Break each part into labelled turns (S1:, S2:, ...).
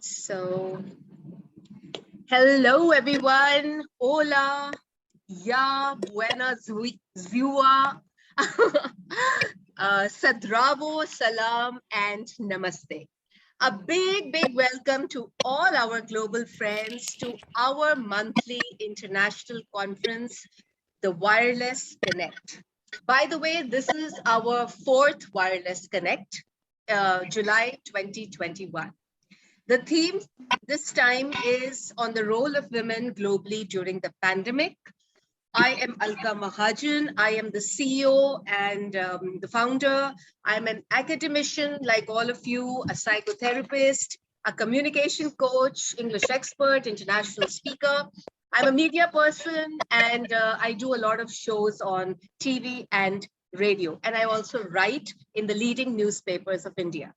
S1: So, hello everyone. Hola. Ya, buenas, zua. Sadravo, salam, and namaste. A big welcome to all our global friends to our monthly international conference, the Wireless Connect. By the way, this is our fourth Wireless Connect, July 2021. The theme this time is on the role of women globally during the pandemic. I am Alka Mahajan. I am the CEO and the founder. I'm an academician like all of you, a psychotherapist, a communication coach, English expert, international speaker. I'm a media person and I do a lot of shows on TV and radio. And I also write in the leading newspapers of India.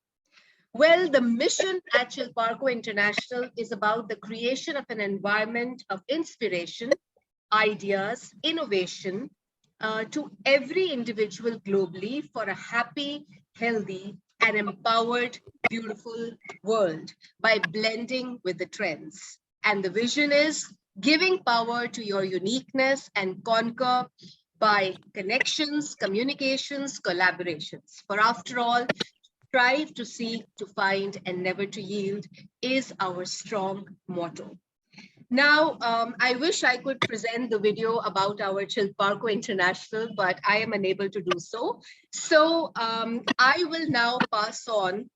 S1: Well, the mission at Chilparco International is about the creation of an environment of inspiration, ideas, innovation to every individual globally for a happy, healthy, and empowered, beautiful world by blending with the trends. And the vision is giving power to your uniqueness and conquer by connections, communications, collaborations. For after all, strive to seek, to find, and never to yield is our strong motto. Now, I wish I could present the video about our Chilparco International, but I am unable to do so. So I will now pass on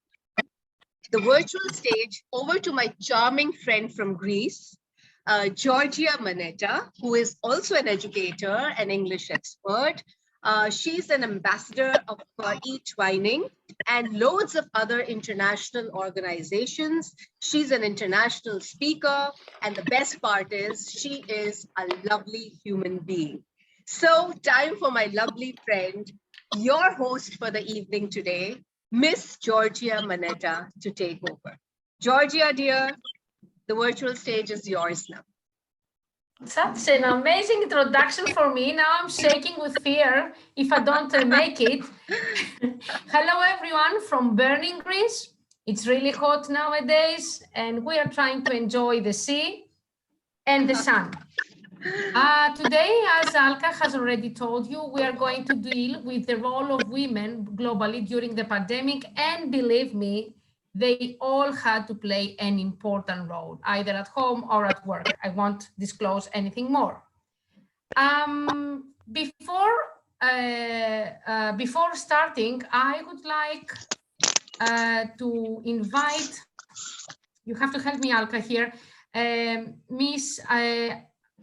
S1: the virtual stage over to my charming friend from Greece, Georgia Manetta, who is also an educator and English expert. She's an ambassador of e-twining and loads of other international organizations. She's an international speaker, and the best part is she is a lovely human being. So time for my lovely friend, your host for the evening today, Miss Georgia Manetta, to take over. Georgia, dear, the virtual stage is yours now.
S2: Such an amazing introduction for me. Now I'm shaking with fear if I don't make it. Hello, everyone from burning Greece. It's really hot nowadays, and we are trying to enjoy the sea and the sun. Today, as Alka has already told you, we are going to deal with the role of women globally during the pandemic, and believe me, they all had to play an important role, either at home or at work. I won't disclose anything more. Before starting, I would like to invite, you have to help me, Alka, here, Miss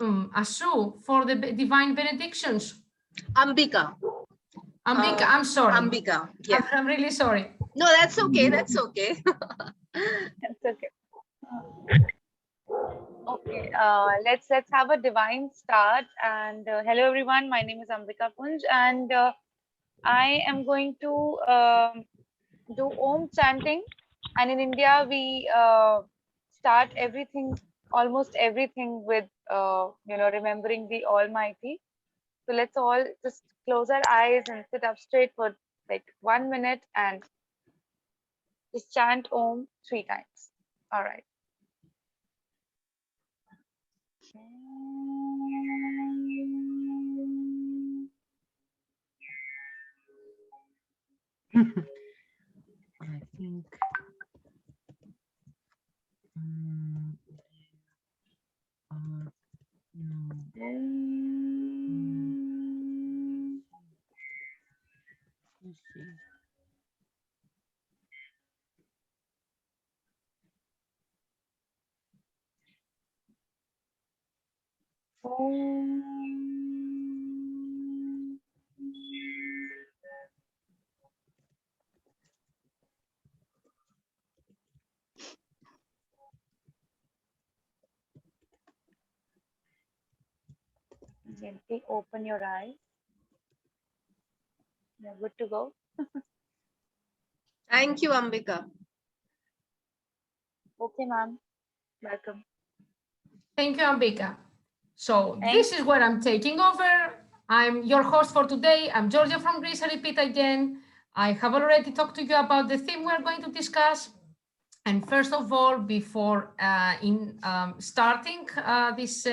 S2: Asu for the divine benedictions.
S1: Ambika.
S2: Ambika, I'm sorry.
S1: Ambika, yeah.
S2: I'm really sorry.
S1: No, that's okay. That's okay.
S3: That's okay. Okay, let's have a divine start. And hello, everyone. My name is Ambika Punj, and I am going to do Om chanting. And in India, we start everything, almost everything, with remembering the Almighty. So let's all just close our eyes and sit up straight for like 1 minute and just chant Om 3 times. All right.
S4: I think let's see.
S3: Gently open your eyes. You're good to go.
S1: Thank you, Ambika.
S3: Okay, ma'am. Welcome.
S2: Thank you, Ambika. So this is where I'm taking over. I'm your host for today. I'm Georgia from Greece. I repeat again, I have already talked to you about the theme we're going to discuss. And first of all, before starting this,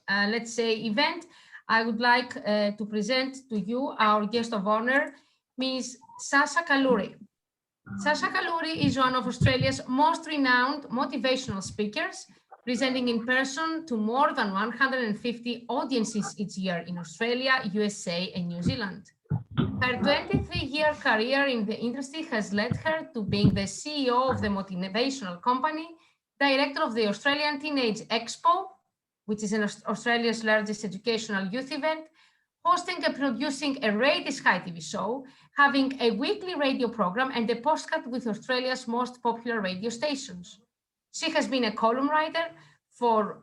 S2: let's say, event, I would like to present to you our guest of honor, Ms. Sasha Kalluri. Sasha Kalluri is one of Australia's most renowned motivational speakers, presenting in person to more than 150 audiences each year in Australia, USA, and New Zealand. Her 23-year career in the industry has led her to being the CEO of the motivational company, director of the Australian Teenage Expo, which is Australia's largest educational youth event, hosting and producing a Radio Sky TV show, having a weekly radio program, and a postcard with Australia's most popular radio stations. She has been a column writer for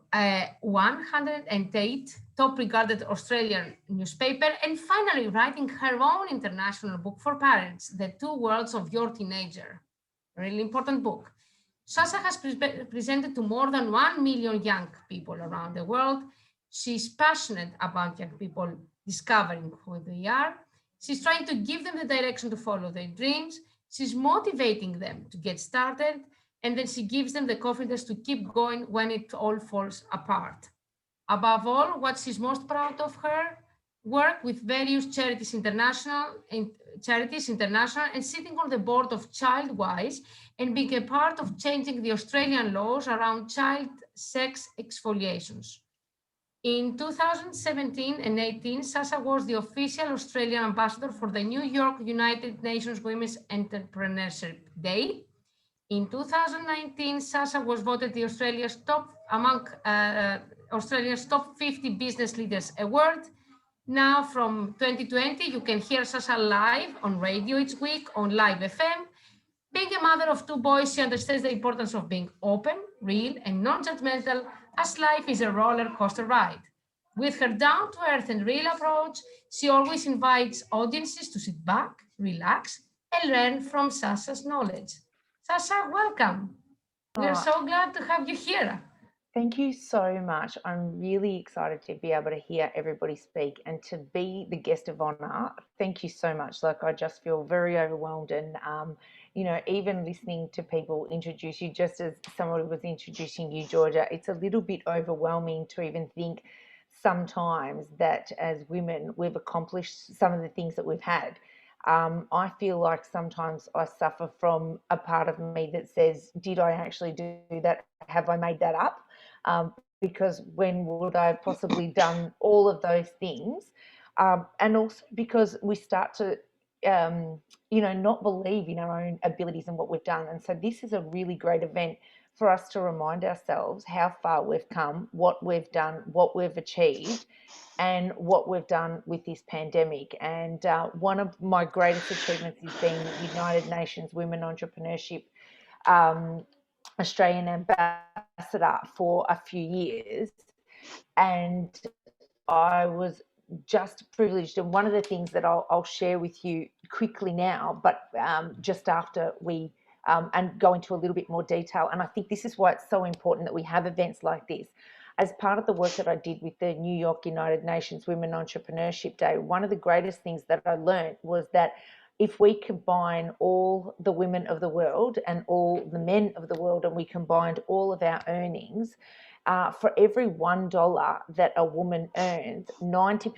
S2: 108 top regarded Australian newspaper, and finally writing her own international book for parents, The Two Worlds of Your Teenager. A really important book. Sasha has presented to more than 1 million young people around the world. She's passionate about young people discovering who they are. She's trying to give them the direction to follow their dreams. She's motivating them to get started, and then she gives them the confidence to keep going when it all falls apart. Above all, what she's most proud of her work with various charities international and sitting on the board of Childwise and being a part of changing the Australian laws around child sex exfoliations. In 2017 and 18, Sasha was the official Australian ambassador for the New York United Nations Women's Entrepreneurship Day. In 2019, Sasha was voted the Australia's top among Australia's top 50 business leaders award. Now from 2020, you can hear Sasha live on radio each week on Live FM. Being a mother of two boys, she understands the importance of being open, real, and non-judgmental, as life is a roller coaster ride. With her down-to-earth and real approach, she always invites audiences to sit back, relax, and learn from Sasha's knowledge. Sasha, welcome. We're so glad to have you here.
S4: Thank you so much. I'm really excited to be able to hear everybody speak and to be the guest of honor. Thank you so much. Like, I just feel very overwhelmed, and even listening to people introduce you, just as somebody was introducing you, Georgia, it's a little bit overwhelming to even think sometimes that as women we've accomplished some of the things that we've had. I feel like sometimes I suffer from a part of me that says, did I actually do that? Have I made that up? Because when would I have possibly done all of those things? And also because we start to, not believe in our own abilities and what we've done. And so this is a really great event for us to remind ourselves how far we've come, what we've done, what we've achieved, and what we've done with this pandemic. And one of my greatest achievements is being United Nations Women Entrepreneurship Australian ambassador for a few years. And I was just privileged. And one of the things that I'll share with you quickly now, but just after we and go into a little bit more detail. And I think this is why it's so important that we have events like this. As part of the work that I did with the New York United Nations Women Entrepreneurship Day, one of the greatest things that I learned was that if we combine all the women of the world and all the men of the world, and we combined all of our earnings, for every $1 that a woman earns, 90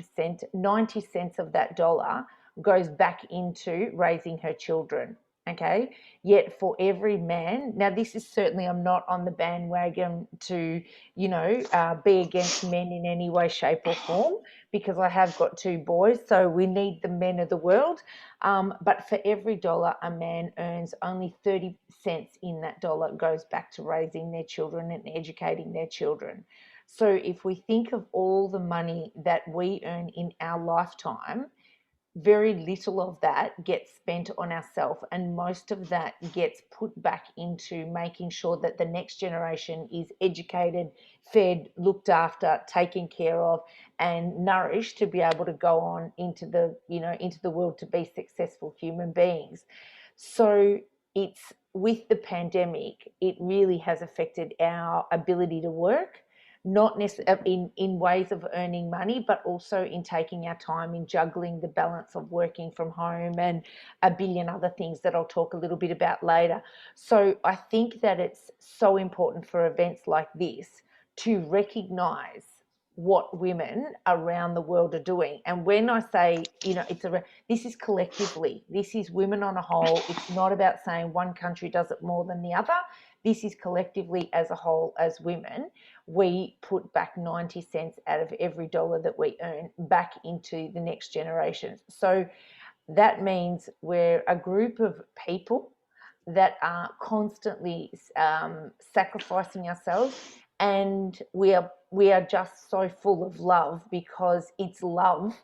S4: cents of that dollar goes back into raising her children. Okay, yet for every man, now this is certainly, I'm not on the bandwagon to, be against men in any way, shape or form, because I have got two boys, so we need the men of the world. But for every dollar a man earns, only 30 cents in that dollar goes back to raising their children and educating their children. So if we think of all the money that we earn in our lifetime, very little of that gets spent on ourselves, and most of that gets put back into making sure that the next generation is educated, fed, looked after, taken care of, and nourished to be able to go on into the world to be successful human beings. So with the pandemic, it really has affected our ability to work, not necessarily in ways of earning money, but also in taking our time in juggling the balance of working from home and a billion other things that I'll talk a little bit about later. So I think that it's so important for events like this to recognise what women around the world are doing. And when I say, you know, this is collectively, this is women on a whole. It's not about saying one country does it more than the other. This is collectively as a whole, as women, we put back 90 cents out of every dollar that we earn back into the next generations. So that means we're a group of people that are constantly sacrificing ourselves, and we are just so full of love, because it's love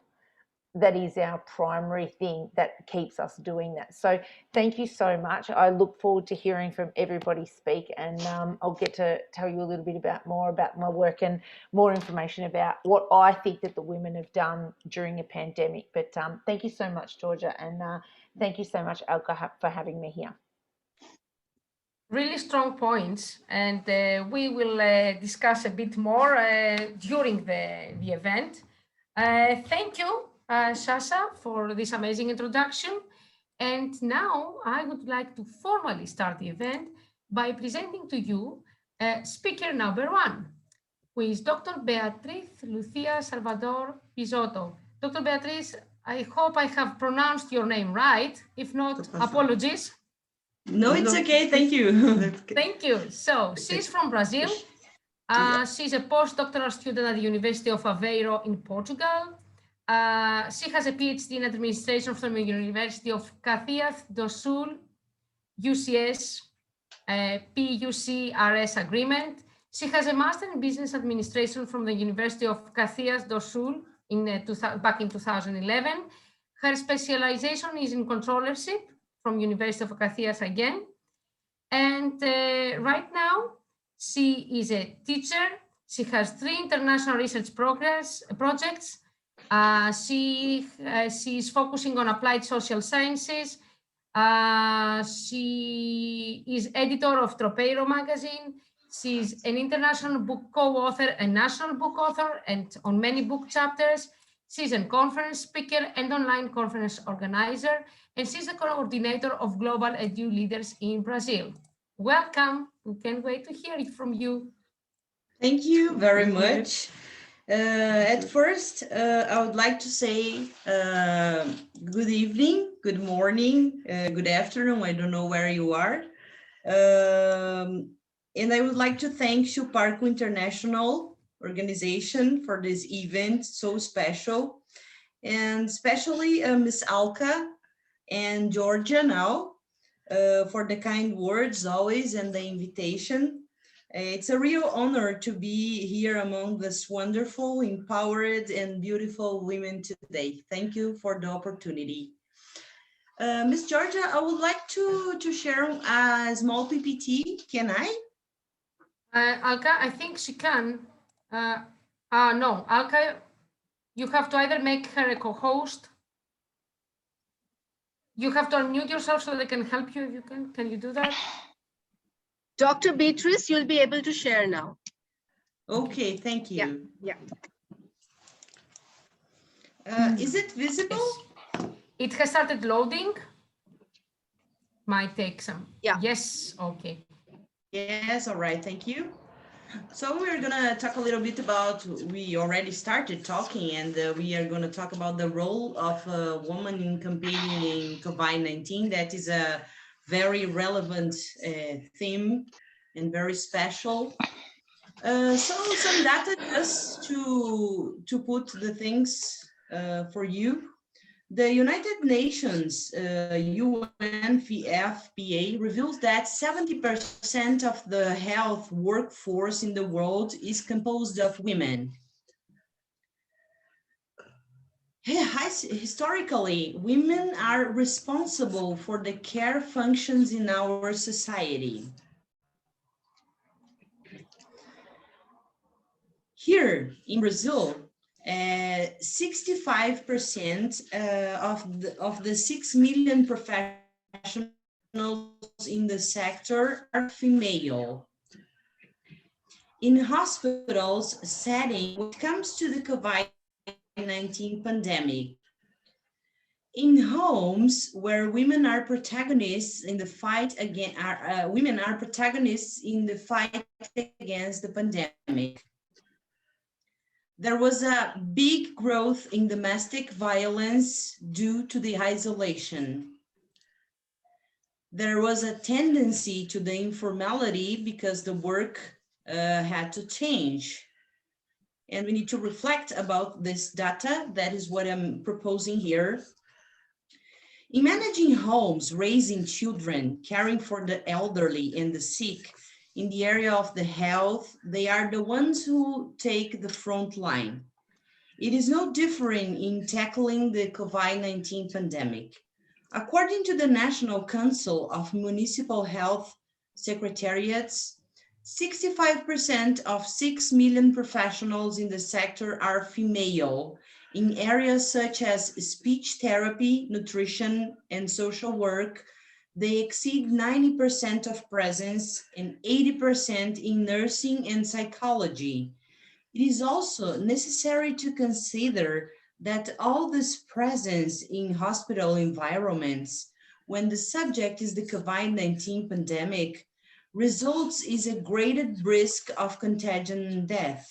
S4: that is our primary thing that keeps us doing that. So thank you so much. I look forward to hearing from everybody speak, and I'll get to tell you a little bit more about my work and more information about what I think that the women have done during a pandemic. But thank you so much, Georgia, and thank you so much, Alka, for having me here.
S2: Really strong points, and we will discuss a bit more during the event. Thank you, Sasha, for this amazing introduction. And now I would like to formally start the event by presenting to you speaker number 1, who is Dr. Beatriz Lucia Salvador Pisotto. Dr. Beatriz, I hope I have pronounced your name right. If not, apologies.
S5: No, it's okay. Thank you.
S2: Thank you. So she's from Brazil. She's a postdoctoral student at the University of Aveiro in Portugal. She has a PhD in administration from the University of Caxias do Sul, UCS, PUC-RS agreement. She has a master in business administration from the University of Caxias do Sul back in 2011. Her specialization is in controllership from University of Caxias again. And right now, she is a teacher. She has 3 international research projects. She is focusing on applied social sciences. She is editor of Tropeiro magazine. She's an international book co-author, a national book author, and on many book chapters. She's a conference speaker and online conference organizer, and she's the coordinator of Global Edu Leaders in Brazil. Welcome. We can't wait to hear it from you.
S5: Thank you very much. At first, I would like to say good evening, good morning, good afternoon. I don't know where you are. And I would like to thank Chilparco International organization for this event, so special. And especially Ms. Alka and Georgia now for the kind words always and the invitation. It's a real honor to be here among this wonderful, empowered, and beautiful women today. Thank you for the opportunity. Ms. Georgia, I would like to share a small PPT. Can I?
S2: Alka, I think she can. No, Alka, you have to either make her a co-host. You have to unmute yourself so they can help you if you can. Can you do that?
S1: Dr. Beatrice, you'll be able to share now.
S5: Okay, thank you.
S1: Yeah.
S5: Is it visible?
S2: Yes. It has started loading. Might take some.
S1: Yeah.
S2: Yes. Okay.
S5: Yes. All right. Thank you. So we're gonna talk a little bit about. We already started talking, and we are gonna talk about the role of a woman in campaigning COVID-19. That is a very relevant theme and very special. So some data just to put the things for you. The United Nations UNFPA reveals that 70% of the health workforce in the world is composed of women. Historically, women are responsible for the care functions in our society. Here in Brazil, 65% of the 6 million professionals in the sector are female. in hospitals setting when it comes to the COVID-19 pandemic. In homes where women are protagonists in the fight against women are protagonists in the fight against the pandemic. There was a big growth in domestic violence due to the isolation. There was a tendency to the informality because the work had to change. And we need to reflect about this data. That is what I'm proposing here. In managing homes, raising children, caring for the elderly and the sick, in the area of the health, they are the ones who take the front line. It is no different in tackling the COVID-19 pandemic. According to the National Council of Municipal Health Secretariats, 65% of 6 million professionals in the sector are female in areas such as speech therapy, nutrition, and social work. They exceed 90% of presence and 80% in nursing and psychology. It is also necessary to consider that all this presence in hospital environments, when the subject is the COVID-19 pandemic, results is a greater risk of contagion and death.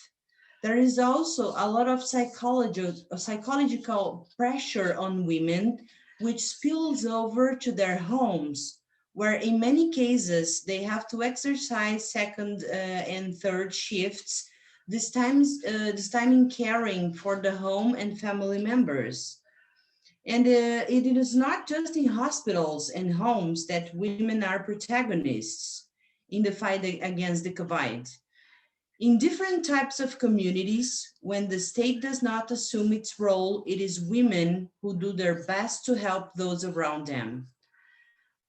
S5: There is also a lot of psychological pressure on women, which spills over to their homes, where in many cases they have to exercise second and third shifts, this time in caring for the home and family members. And it is not just in hospitals and homes that women are protagonists in the fight against the COVID. In different types of communities, when the state does not assume its role, it is women who do their best to help those around them.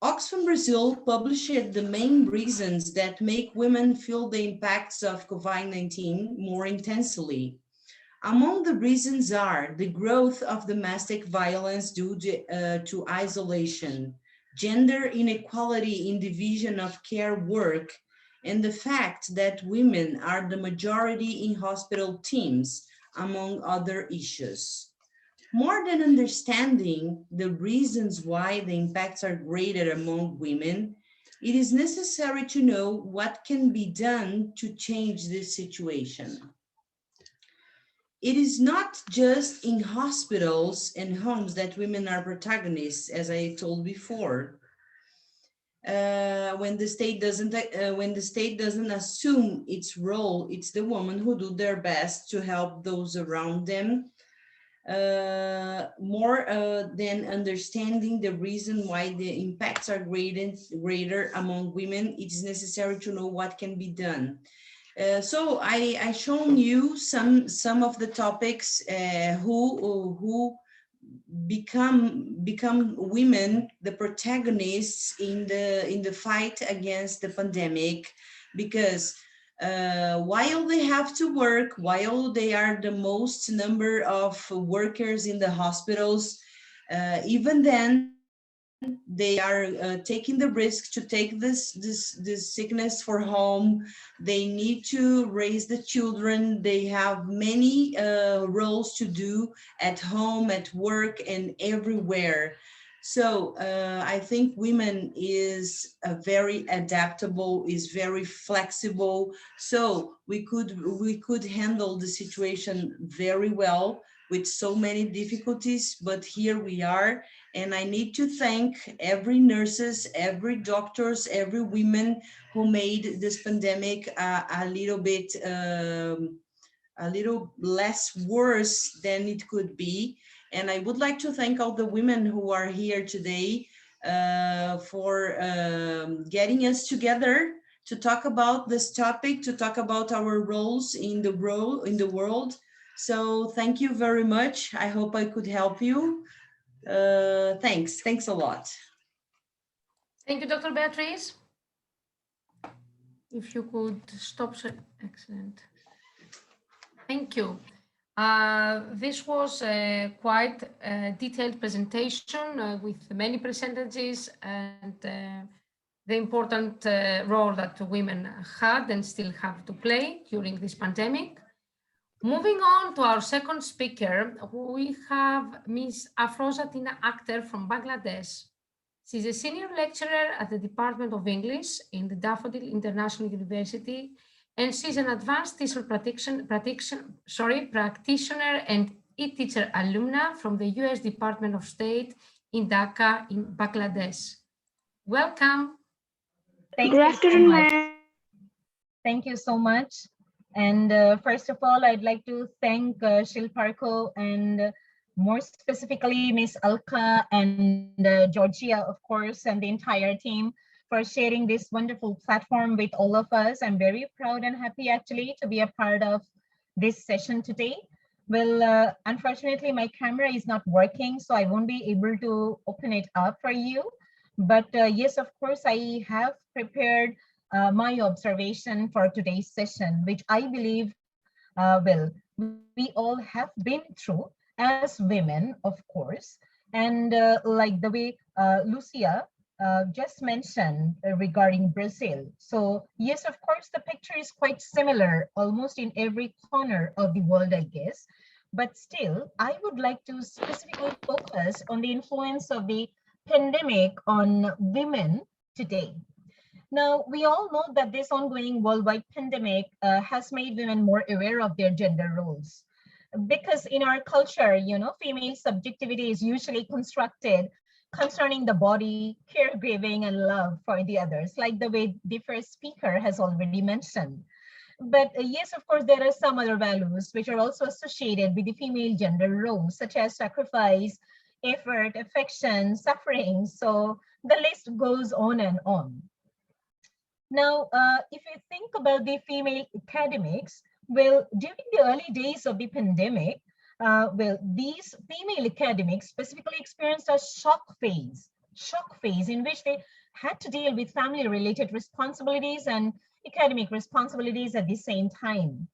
S5: Oxfam Brazil published the main reasons that make women feel the impacts of COVID-19 more intensely. Among the reasons are the growth of domestic violence due to isolation, gender inequality in division of care work, and the fact that women are the majority in hospital teams, among other issues. More than understanding the reasons why the impacts are greater among women, it is necessary to know what can be done to change this situation. It is not just in hospitals and homes that women are protagonists, as I told before. When the state doesn't assume its role, it's the women who do their best to help those around them. More than understanding the reason why the impacts are greater among women, it is necessary to know what can be done. So I shown you some of the topics who become women the protagonists in the fight against the pandemic, because while they have to work, while they are the most number of workers in the hospitals, even then they are taking the risk to take this sickness for home. They need to raise the children. They have many roles to do at home, at work, and everywhere. So I think women is very adaptable, is very flexible. So we could handle the situation very well with so many difficulties, but here we are. And I need to thank every nurses, every doctors, every women who made this pandemic a little less worse than it could be. And I would like to thank all the women who are here today for getting us together to talk about this topic, to talk about our roles in the world. So thank you very much. I hope I could help you. Thanks a lot.
S2: Thank you, Dr. Beatrice. If you could stop, excellent. Thank you. This was a quite detailed presentation with many percentages and the important role that women had and still have to play during this pandemic. Moving on to our second speaker, we have Ms. Afroza Tina Akhter from Bangladesh. She's a senior lecturer at the Department of English in the Daffodil International University, and she's an advanced teacher practitioner and e-teacher alumna from the US Department of State in Dhaka in Bangladesh. Welcome.
S6: Thank you so much. Thank you so much. And first of all, I'd like to thank Chilparco and more specifically Miss Alka and Georgia, of course, and the entire team for sharing this wonderful platform with all of us. I'm very proud and happy actually to be a part of this session today. Well, unfortunately, my camera is not working, so I won't be able to open it up for you. But yes, of course, I have prepared my observation for today's session, which I believe, we all have been through as women, of course. And like the way Lucia just mentioned regarding Brazil. So yes, of course, the picture is quite similar almost in every corner of the world, I guess. But still, I would like to specifically focus on the influence of the pandemic on women today. Now, we all know that this ongoing worldwide pandemic has made women more aware of their gender roles. Because in our culture, you know, female subjectivity is usually constructed concerning the body, caregiving, and love for the others, like the way the first speaker has already mentioned. But yes, of course, there are some other values which are also associated with the female gender roles, such as sacrifice, effort, affection, suffering. So the list goes on and on. Now, if you think about the female academics, well, during the early days of the pandemic, these female academics specifically experienced a shock phase in which they had to deal with family-related responsibilities and academic responsibilities at the same time.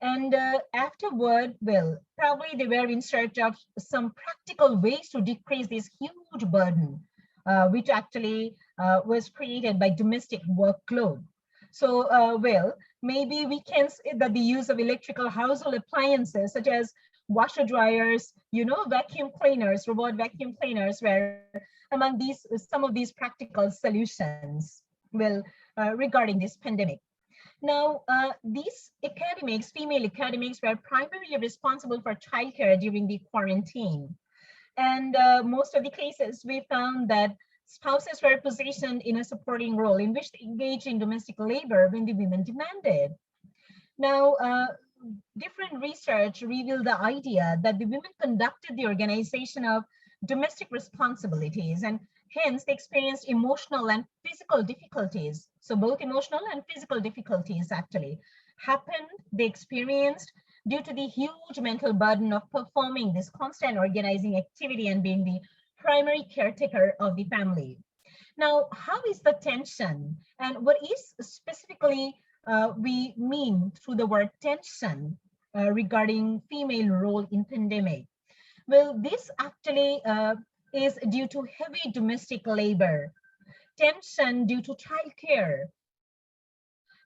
S6: And afterward, well, probably they were in search of some practical ways to decrease this huge burden, which actually was created by domestic workload. So, well, maybe we can say that the use of electrical household appliances such as washer dryers, you know, vacuum cleaners, robot vacuum cleaners were among these, some of these practical solutions, well, regarding this pandemic. Now, these academics, female academics, were primarily responsible for childcare during the quarantine. And most of the cases, we found that spouses were positioned in a supporting role in which they engaged in domestic labor when the women demanded. Now, different research revealed the idea that the women conducted the organization of domestic responsibilities, and hence they experienced emotional and physical difficulties. So both emotional and physical difficulties actually happened, they experienced due to the huge mental burden of performing this constant organizing activity and being the primary caretaker of the family. Now, how is the tension, and what is specifically we mean through the word tension regarding female role in pandemic? Well, this actually is due to heavy domestic labor, tension due to childcare,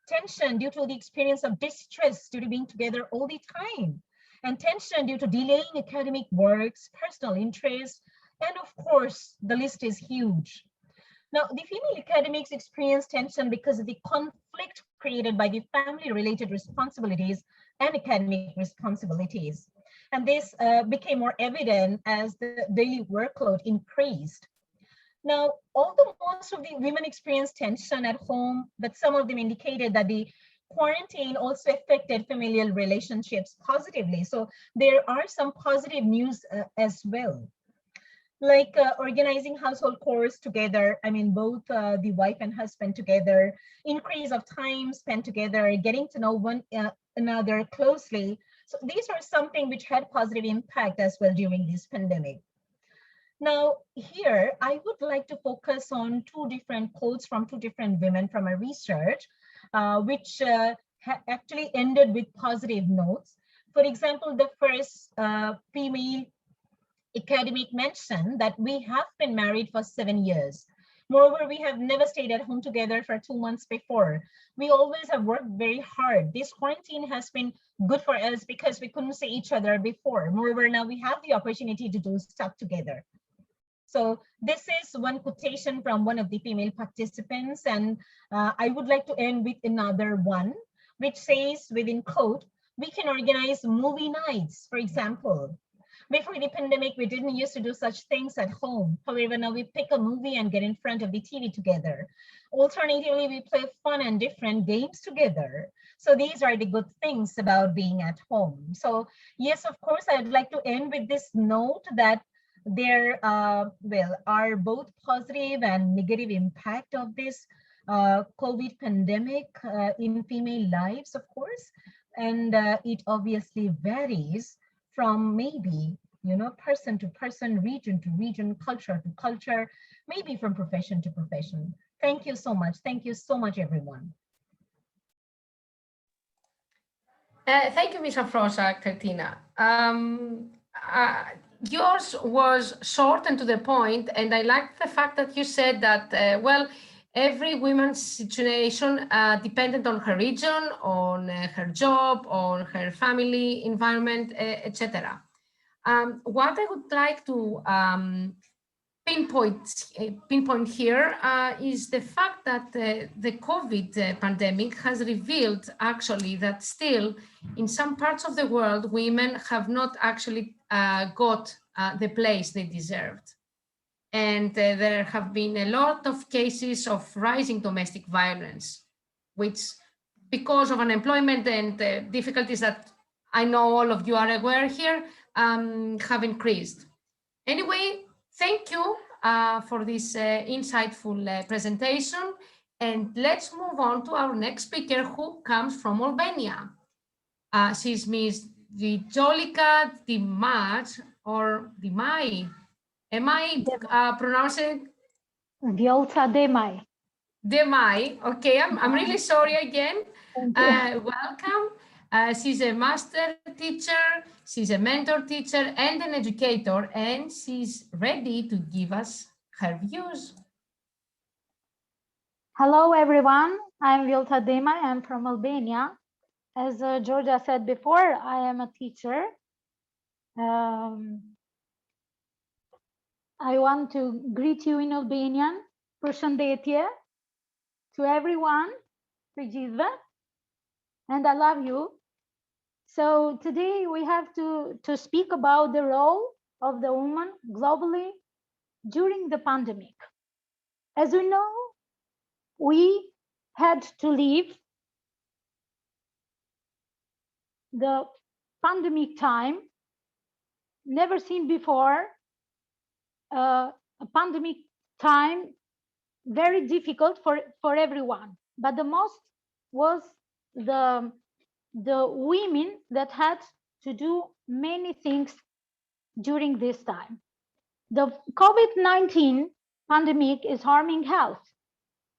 S6: tension due to the experience of distress due to being together all the time, and tension due to delaying academic works, personal interests, and of course, the list is huge. Now, the female academics experience tension because of the conflict created by the family-related responsibilities and academic responsibilities. And this became more evident as the daily workload increased. Now, although most of the women experienced tension at home, but some of them indicated that the quarantine also affected familial relationships positively. So there are some positive news as well. Like organizing household chores together, I mean, both the wife and husband together, increase of time spent together, getting to know one another closely. So these are something which had positive impact as well during this pandemic. Now, here, I would like to focus on two different quotes from two different women from our research, which actually ended with positive notes. For example, the first female academic mentioned that we have been married for 7 years. Moreover, we have never stayed at home together for 2 months before. We always have worked very hard. This quarantine has been good for us because we couldn't see each other before. Moreover, now we have the opportunity to do stuff together. So this is one quotation from one of the female participants, and I would like to end with another one, which says within quote, we can organize movie nights, for example. Before the pandemic, we didn't used to do such things at home. However, now we pick a movie and get in front of the TV together. Alternatively, we play fun and different games together. So these are the good things about being at home. So yes, of course, I'd like to end with this note that there are both positive and negative impact of this COVID pandemic in female lives, of course. And it obviously varies from maybe, person to person, region to region, culture to culture, maybe from profession to profession. Thank you so much. Thank you so much, everyone.
S2: Thank you, Ms. Afrosa, Katina. Yours was short and to the point, and I like the fact that you said that, well, every woman's situation depended on her region, on her job, on her family environment, etc. What I would like to pinpoint here is the fact that the COVID pandemic has revealed actually that still in some parts of the world, women have not actually got the place they deserved. And there have been a lot of cases of rising domestic violence, which because of unemployment and difficulties that I know all of you are aware here, have increased. Anyway, thank you for this insightful presentation. And let's move on to our next speaker who comes from Albania. She's Ms. Vjolika Dimaj or Dimai. Am I pronouncing?
S7: Vjolta Demai.
S2: Demai. Okay, I'm really sorry again. Welcome. She's a master teacher, she's a mentor teacher and an educator, and she's ready to give us her views.
S7: Hello, everyone. I'm Vjolta Demai. I'm from Albania. As Georgia said before, I am a teacher. I want to greet you in Albanian. Përshëndetje to everyone, Përgjithëve, and I love you. So today we have to speak about the role of the woman globally during the pandemic. As we know, we had to leave the pandemic time, never seen before, a pandemic time, very difficult for everyone. But the most was the women that had to do many things during this time. The COVID-19 pandemic is harming health,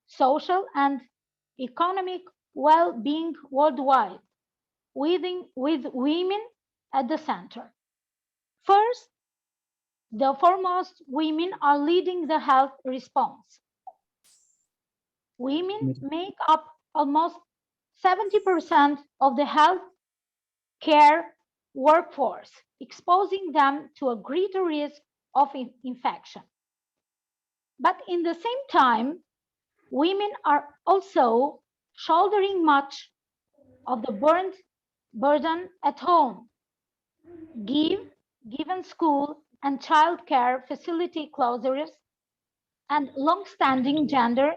S7: social and economic well-being worldwide, with women at the center. First, the foremost, women are leading the health response. Women make up almost 70% of the health care workforce, exposing them to a greater risk of infection. But in the same time, women are also shouldering much of the burden at home, given school and childcare facility closures and long-standing gender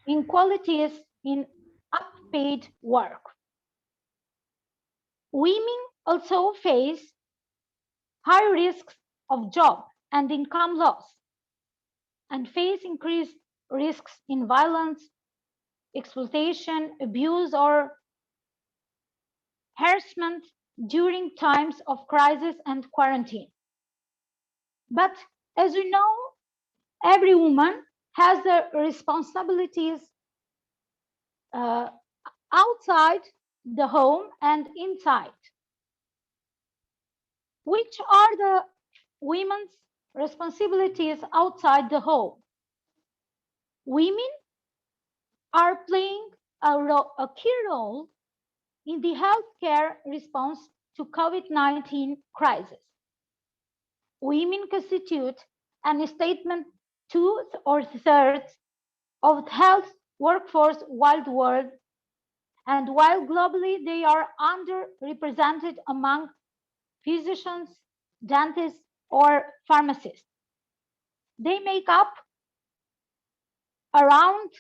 S7: inequalities in unpaid work. Women also face high risks of job and income loss and face increased risks in violence, exploitation, abuse, or harassment during times of crisis and quarantine. But as we know, every woman has the responsibilities outside the home and inside. Which are the women's responsibilities outside the home? Women are playing a key role in the healthcare response to COVID-19 crisis. Women constitute an statement 2/3 of the health workforce worldwide, and while globally they are underrepresented among physicians, dentists, or pharmacists, they make up around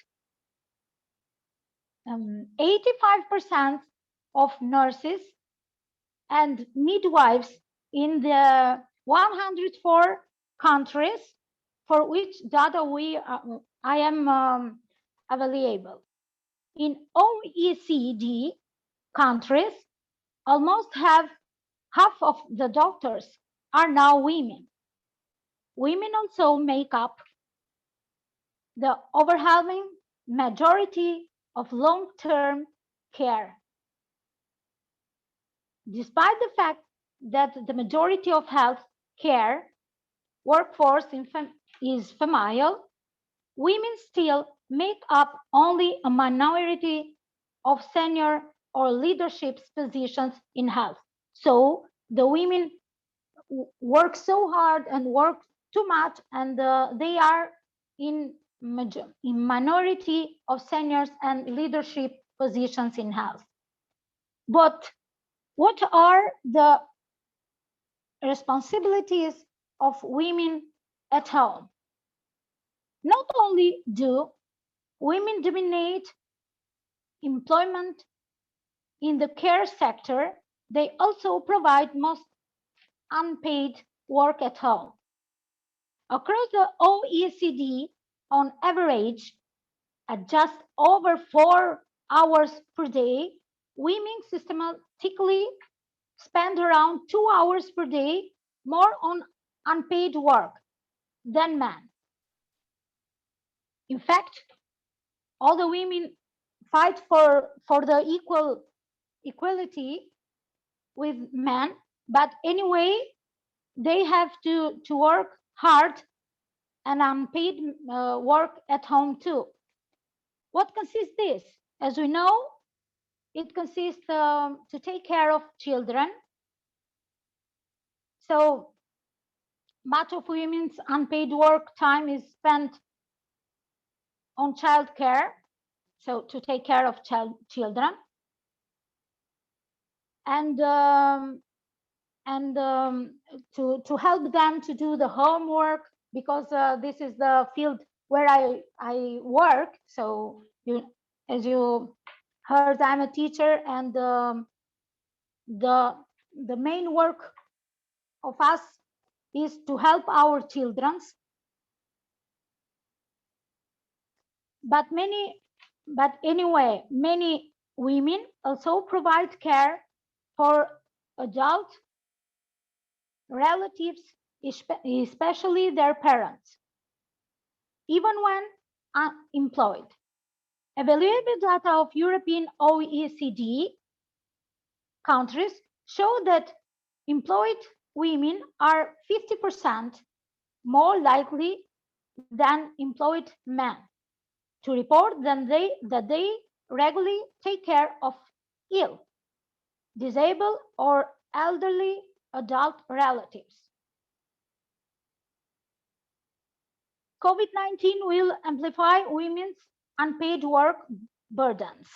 S7: 85% of nurses and midwives in the 104 countries for which data I am available. In OECD countries, almost half of the doctors are now women. Women also make up the overwhelming majority of long-term care. Despite the fact that the majority of health care workforce is female, women still make up only a minority of senior or leadership positions in health. So the women work so hard and work too much, and they are in minority of seniors and leadership positions in health. But what are the responsibilities of women at home? Not only do women dominate employment in the care sector, they also provide most unpaid work at home. Across the OECD, on average, at just over 4 hours per day, women systematically spend around 2 hours per day more on unpaid work than men. In fact, all the women fight for the equality with men, but anyway, they have to work hard and unpaid work at home too. What consists this? As we know, it consists to take care of children. So much of women's unpaid work time is spent on child care, so to take care of children, and to help them to do the homework, because this is the field where I work. So as you heard, I'm a teacher, and the main work of us is to help our children. But anyway, many women also provide care for adult relatives, especially their parents, even when unemployed. Available data of European OECD countries show that employed women are 50% more likely than employed men to report that they regularly take care of ill, disabled, or elderly adult relatives. COVID-19 will amplify women's unpaid work burdens.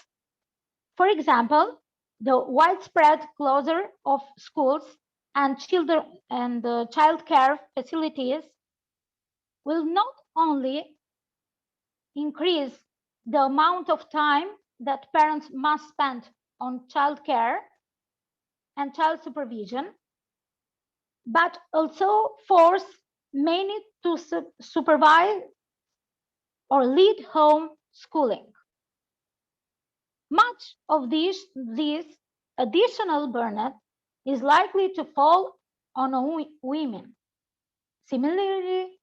S7: For example, the widespread closure of schools and children and child care facilities will not only increase the amount of time that parents must spend on child care and child supervision, but also force many to supervise or lead home schooling. Much of this additional burden is likely to fall on women. Similarly,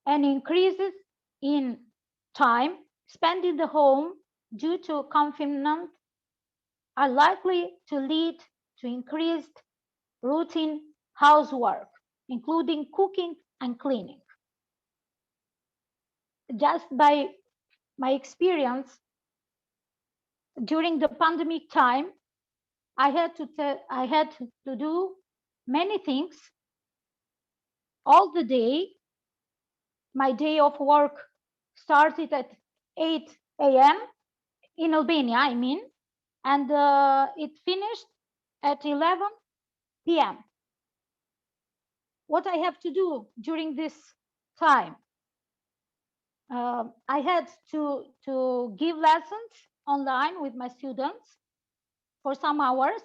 S7: an increases in time spent in the home due to confinement are likely to lead to increased routine housework, including cooking and cleaning. Just by my experience during the pandemic time, I had to do many things all the day. My day of work started at 8 a.m. in Albania, I mean, and it finished at 11 p.m. What I have to do during this time? I had to give lessons online with my students for some hours,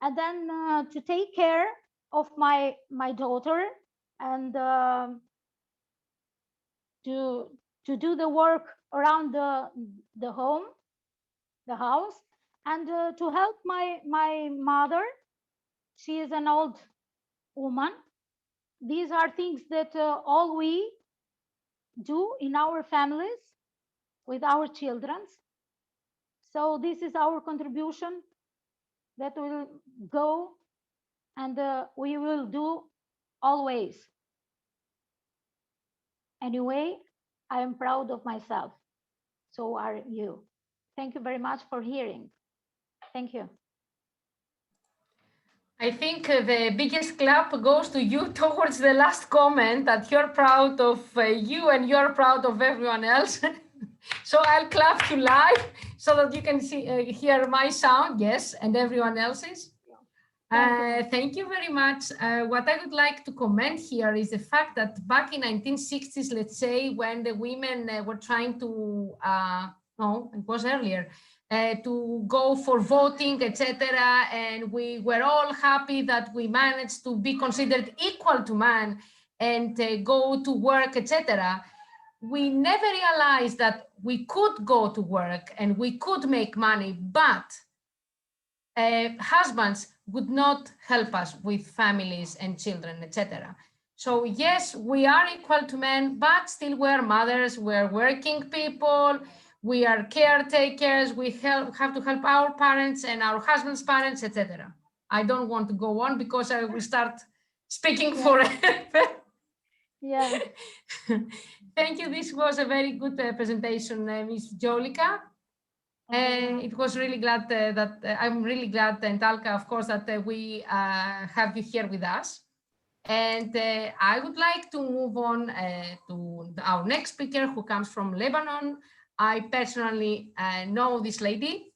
S7: and then to take care of my daughter, and to do the work around the home, the house, and to help my mother. She is an old woman. These are things that all we do in our families with our children. So this is our contribution that will go, and we will do always. Anyway, I am proud of myself. So are you. Thank you very much for hearing. Thank you.
S2: I think the biggest clap goes to you towards the last comment, that you're proud of you and you're proud of everyone else. So I'll clap you live so that you can hear my sound, yes, and everyone else's. Thank you very much. What I would like to comment here is the fact that back in 1960s, let's say, when the women were trying to, no, it was earlier, to go for voting, etc., and we were all happy that we managed to be considered equal to man and go to work, etc. We never realized that we could go to work and we could make money, but husbands would not help us with families and children, etc. So yes, we are equal to men, but still we're mothers, we're working people, we are caretakers, we have to help our parents and our husbands' parents, etc. I don't want to go on because I will start speaking forever.
S7: Yeah.
S2: Thank you. This was a very good presentation, Ms. Jolika. It was really glad I'm really glad, and Talka, of course, that we have you here with us. And I would like to move on to our next speaker, who comes from Lebanon. I personally know this lady,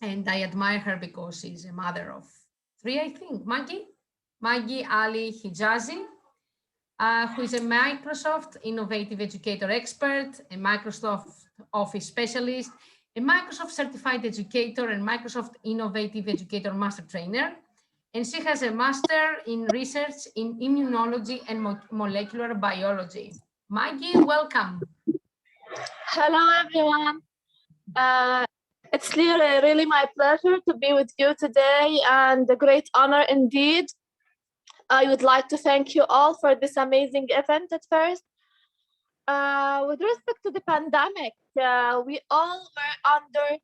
S2: and I admire her because she's a mother of 3, I think. Maggie Ali Hijazi, who is a Microsoft Innovative Educator Expert, a Microsoft Office Specialist, a Microsoft Certified Educator, and Microsoft Innovative Educator Master Trainer. And she has a Master in Research in Immunology and Molecular Biology. Maggie, welcome.
S8: Hello, everyone. It's really my pleasure to be with you today, and a great honor indeed. I would like to thank you all for this amazing event at first. With respect to the pandemic, we all were under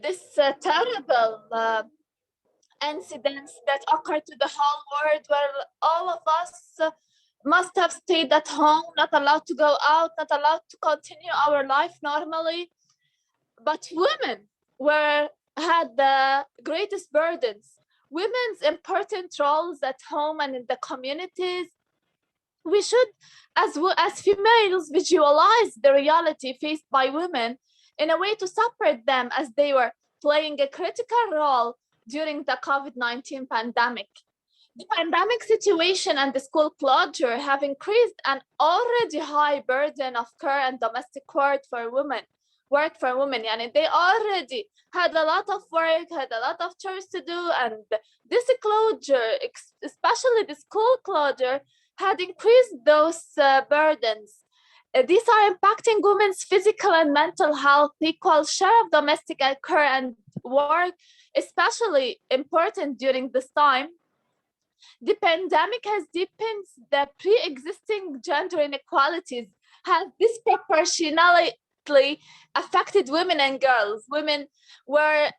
S8: this terrible incidents that occurred to the whole world, where all of us must have stayed at home, not allowed to go out, not allowed to continue our life normally. But women had the greatest burdens. Women's important roles at home and in the communities. We should, as females, visualize the reality faced by women in a way to support them, as they were playing a critical role during the COVID-19 pandemic. The pandemic situation and the school closure have increased an already high burden of care and domestic work for women. And they already had a lot of work, had a lot of chores to do, and this closure, especially the school closure, had increased those burdens. These are impacting women's physical and mental health. Equal share of domestic care and work, especially important during this time. The pandemic has deepened the pre-existing gender inequalities, has disproportionately affected women and girls. Women were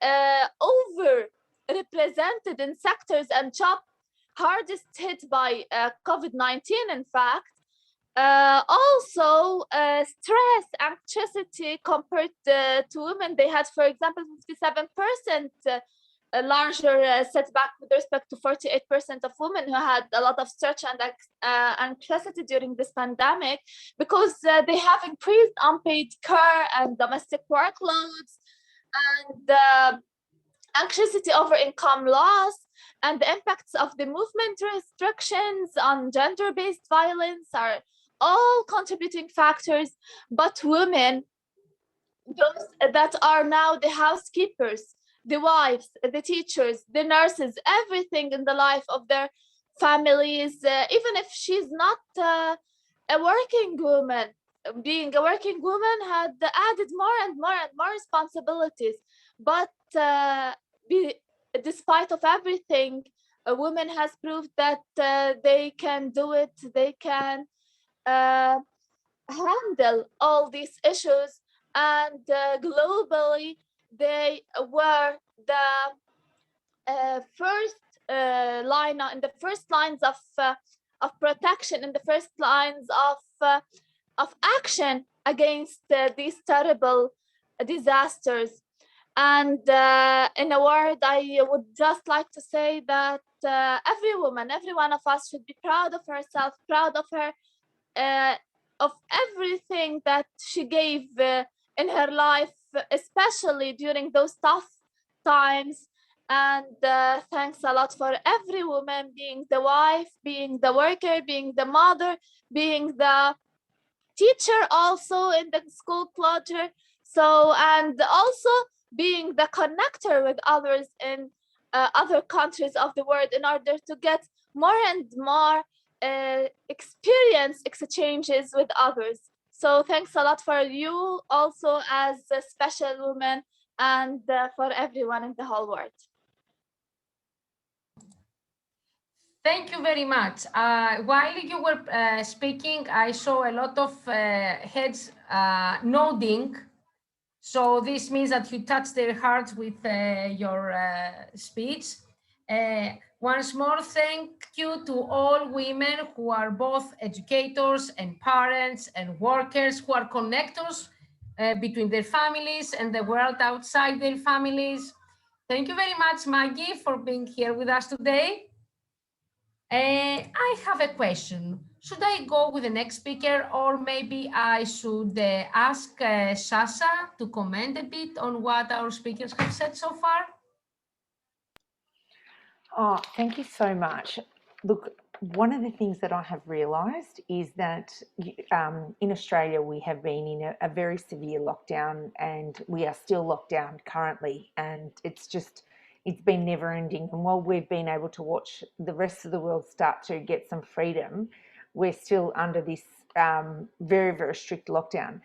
S8: overrepresented in sectors and jobs hardest hit by COVID-19, in fact. Also, stress, anxiety compared to women, they had, for example, 57% a larger setback with respect to 48% of women who had a lot of stress and anxiety during this pandemic, because they have increased unpaid care and domestic workloads, and anxiety over income loss, and the impacts of the movement restrictions on gender-based violence are all contributing factors. But women, those that are now the housekeepers, the wives, the teachers, the nurses, everything in the life of their families, even if she's not a working woman, being a working woman had added more and more and more responsibilities. But despite of everything, a woman has proved that they can do it, they can handle all these issues, and globally they were the first line in the first lines of protection, in the first lines of action against these terrible disasters. And in a word, I would just like to say that every woman, every one of us should be proud of herself, proud of her, of everything that she gave in her life, especially during those tough times. And thanks a lot for every woman, being the wife, being the worker, being the mother, being the teacher also in the school closure. So, and also being the connector with others in other countries of the world in order to get more and more experience exchanges with others. So thanks a lot for you also as a special woman, and for everyone in the whole world.
S2: Thank you very much. While you were speaking, I saw a lot of heads nodding. So this means that you touched their hearts with your speech. Once more, thank you to all women who are both educators and parents and workers, who are connectors between their families and the world outside their families. Thank you very much, Maggie, for being here with us today. I have a question. Should I go with the next speaker, or maybe I should ask Sasha to comment a bit on what our speakers have said so far?
S4: Oh, thank you so much. Look, one of the things that I have realised is that in Australia we have been in a very severe lockdown, and we are still locked down currently, and it's been never ending. And while we've been able to watch the rest of the world start to get some freedom, we're still under this very, very strict lockdown.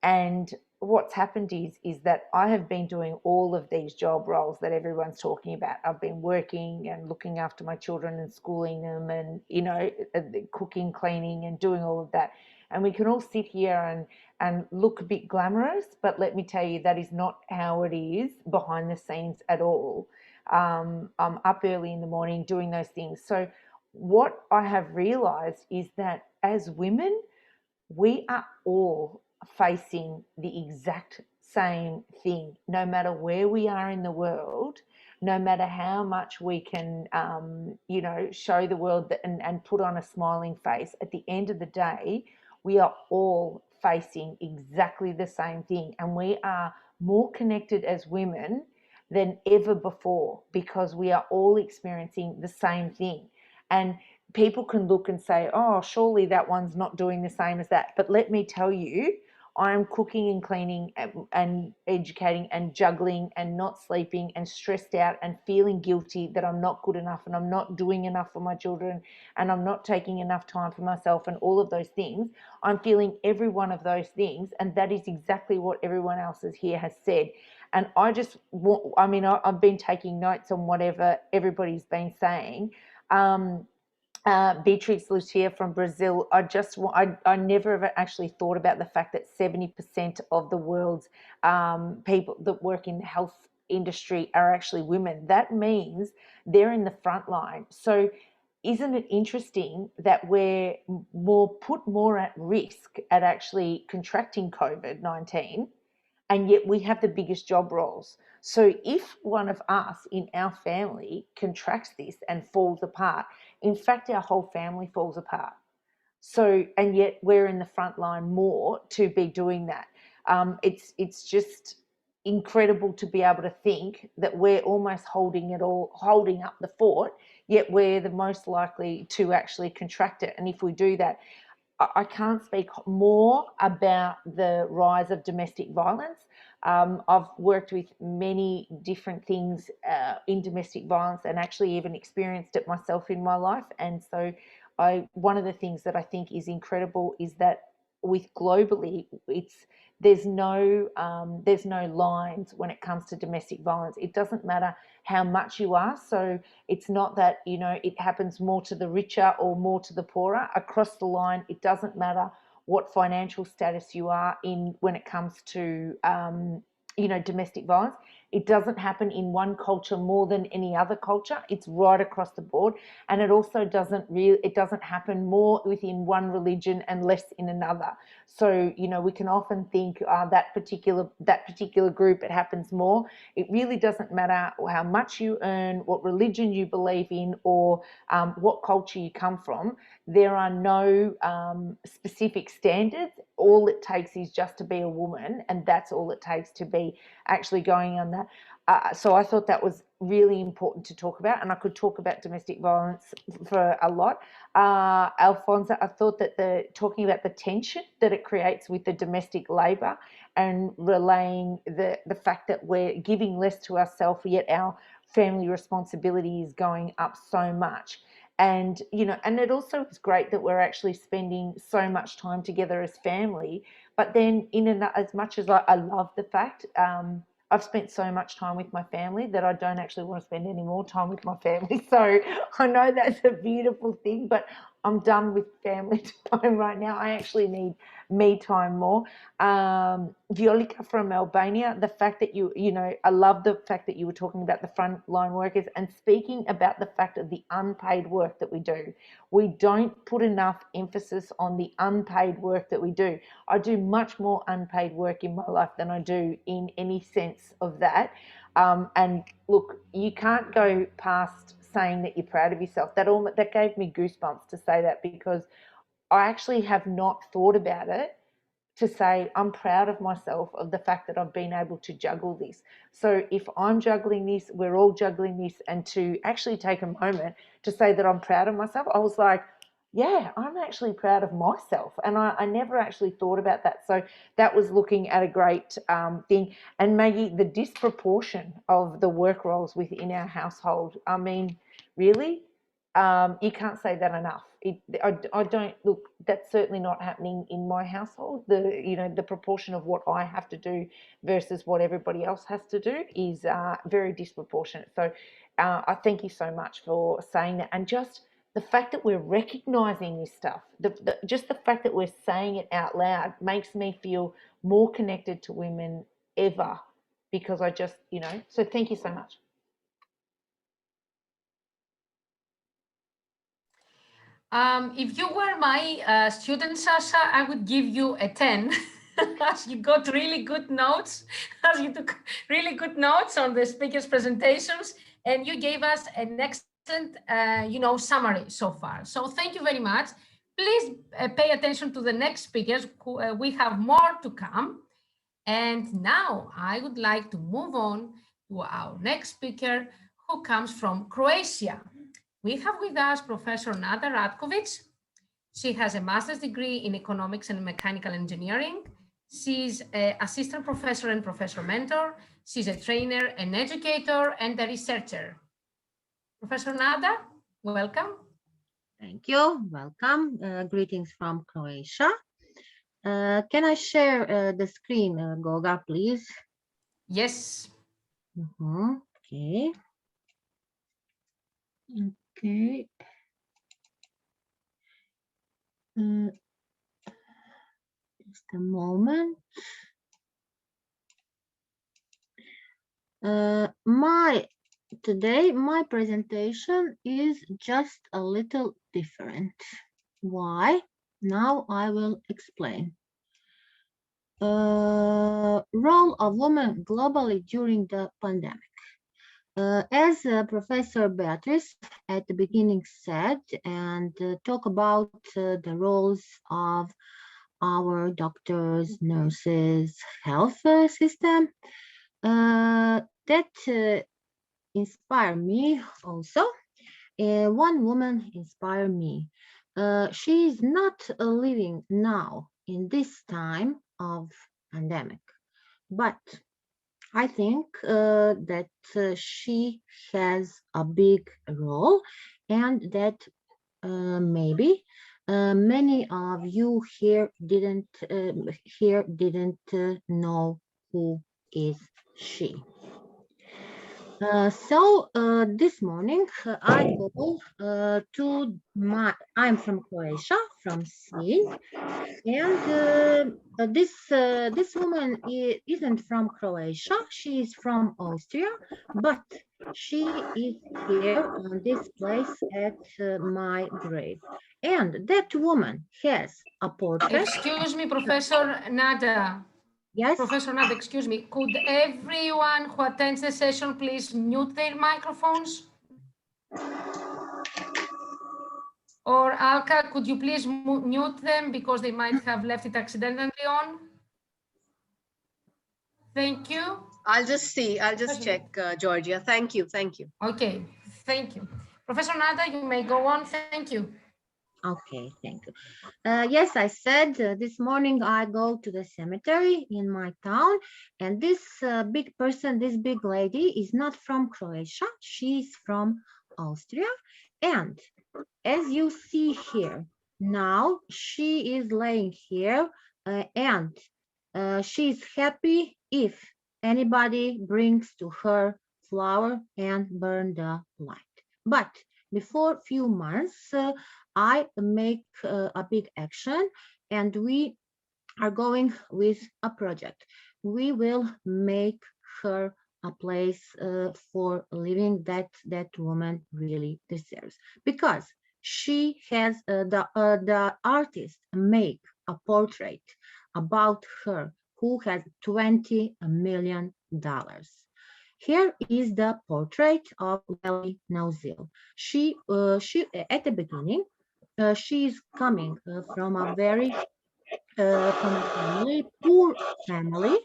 S4: And what's happened is that I have been doing all of these job roles that everyone's talking about. I've been working and looking after my children and schooling them, and, you know, cooking, cleaning, and doing all of that. And we can all sit here and look a bit glamorous, but let me tell you, that is not how it is behind the scenes at all. I'm up early in the morning doing those things. So what I have realised is that as women, we are all facing the exact same thing, no matter where we are in the world, no matter how much we can, you know, show the world and put on a smiling face. At the end of the day, we are all facing exactly the same thing, and we are more connected as women than ever before, because we are all experiencing the same thing. And people can look and say, oh, surely that one's not doing the same as that. But let me tell you, I'm cooking and cleaning and educating and juggling and not sleeping and stressed out and feeling guilty that I'm not good enough and I'm not doing enough for my children and I'm not taking enough time for myself and all of those things. I'm feeling every one of those things, and that is exactly what everyone else here has said. And I just, I mean, I've been taking notes on whatever everybody's been saying. Beatrix Lucia from Brazil, I never ever actually thought about the fact that 70% of the world's people that work in the health industry are actually women. That means they're in the front line. So isn't it interesting that we're put more at risk at actually contracting COVID-19, and yet we have the biggest job roles? So if one of us in our family contracts this and falls apart, in fact, our whole family falls apart. So, and yet we're in the front line more to be doing that. It's just incredible to be able to think that we're almost holding up the fort, yet we're the most likely to actually contract it. And if we do that, I can't speak more about the rise of domestic violence. I've worked with many different things in domestic violence, and actually even experienced it myself in my life. And so one of the things that I think is incredible is that with globally, there's no lines when it comes to domestic violence. It doesn't matter how much you are. So it's not that, you know, it happens more to the richer or more to the poorer. Across the line, it doesn't matter what financial status you are in when it comes to you know, domestic violence. It doesn't happen in one culture more than any other culture. It's right across the board. And it also it doesn't happen more within one religion and less in another. So, you know, we can often think that particular group, it happens more. It really doesn't matter how much you earn, what religion you believe in, or what culture you come from. There are no specific standards. All it takes is just to be a woman, and that's all it takes to be actually going on that. So I thought that was really important to talk about, and I could talk about domestic violence for a lot. Alfonso, I thought that talking about the tension that it creates with the domestic labour and relaying the fact that we're giving less to ourselves, yet our family responsibility is going up so much. And, you know, and it also is great that we're actually spending so much time together as family. But then as much as I love the fact, I've spent so much time with my family that I don't actually want to spend any more time with my family. So I know that's a beautiful thing, but I'm done with family time right now. I actually need me time more. Violica from Albania, the fact that you know, I love the fact that you were talking about the frontline workers and speaking about the fact of the unpaid work that we do. We don't put enough emphasis on the unpaid work that we do. I do much more unpaid work in my life than I do in any sense of that. And look, you can't go past saying that you're proud of yourself. That gave me goosebumps to say that, because I actually have not thought about it, to say I'm proud of myself, of the fact that I've been able to juggle this. So if I'm juggling this, we're all juggling this, and to actually take a moment to say that I'm proud of myself, I was like, yeah, I'm actually proud of myself. And I never actually thought about that. So that was looking at a great thing. And Maggie, the disproportion of the work roles within our household, I mean, really, you can't say that enough. I don't look. That's certainly not happening in my household. The proportion of what I have to do versus what everybody else has to do is very disproportionate. So I thank you so much for saying that, and just the fact that we're recognizing this stuff. Just the fact that we're saying it out loud makes me feel more connected to women ever, because I just, you know. So thank you so much.
S2: If you were my student, Sasha, I would give you a 10, as you got really good notes, as you took really good notes on the speakers' presentations, and you gave us an excellent, summary so far. So thank you very much. Please pay attention to the next speakers. We have more to come. And now I would like to move on to our next speaker, who comes from Croatia. We have with us Professor Nada Ratkovic. She has a master's degree in economics and mechanical engineering. She's an assistant professor and professor mentor. She's a trainer, an educator, and a researcher. Professor Nada, welcome.
S9: Thank you. Welcome. Greetings from Croatia. Can I share the screen, Goga, please?
S2: Yes.
S9: Okay. Okay. Just a moment. My today my presentation is just a little different. Why? Now I will explain. Role of women globally during the pandemic. As Professor Beatrice at the beginning said, and talk about the roles of our doctors, nurses, health system, that inspire me also. One woman inspired me. She is not living now in this time of pandemic, but I think that she has a big role, and that maybe many of you here didn't know who is she. So this morning I go to I'm from Croatia, from Sinj, and this woman isn't from Croatia. She is from Austria, but she is here on this place at my grave. And that woman has a portrait.
S2: Excuse me, Professor Nada.
S9: Yes.
S2: Professor Nada, excuse me. Could everyone who attends the session please mute their microphones? Or Alka, could you please mute them because they might have left it accidentally on? Thank you.
S1: I'll just see. I'll just check, Georgia. Thank you. Thank you.
S2: Okay, thank you. Professor Nada, you may go on. Thank you.
S9: Okay, thank you. Yes, I said this morning I go to the cemetery in my town, and this big person, this big lady is not from Croatia. She's from Austria. And as you see here, now she is laying here and she's happy if anybody brings to her flower and burn the light. But before few months, I make a big action, and we are going with a project. We will make her a place for living that woman really deserves, because she has the artist make a portrait about her who has $20 million. Here is the portrait of Welly Nauzil. She at the beginning, she is coming from a very poor family,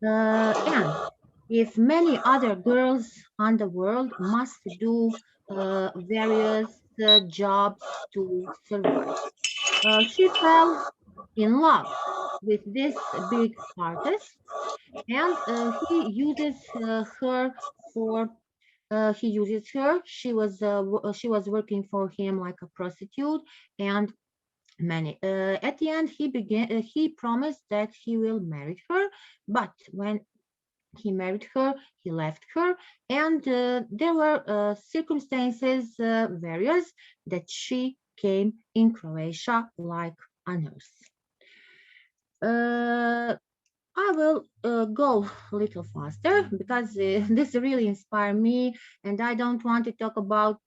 S9: and if many other girls on the world must do various jobs to survive. She fell in love with this big artist, and he uses her for he uses her. She was working for him like a prostitute, and many at the end he promised that he will marry her, but when he married her, he left her, and there were circumstances various that she came in Croatia like a nurse. I will go a little faster because this really inspired me, and I don't want to talk about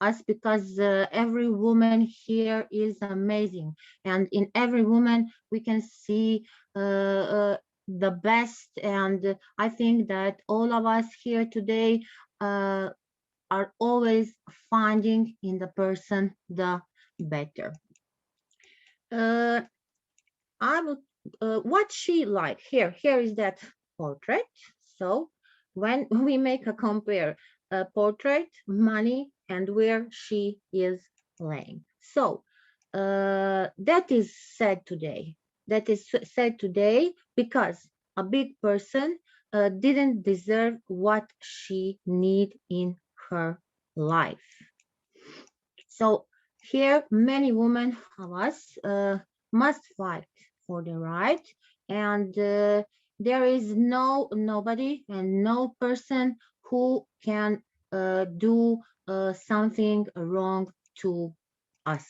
S9: us, because every woman here is amazing, and in every woman we can see the best, and I think that all of us here today are always finding in the person the better. I will what she like. Here is that portrait. So when we make a compare portrait, money, and where she is laying. So that is said today. That is said today because a big person didn't deserve what she need in her life. So here many women of us must fight for the right, and there is nobody and no person who can do something wrong to us.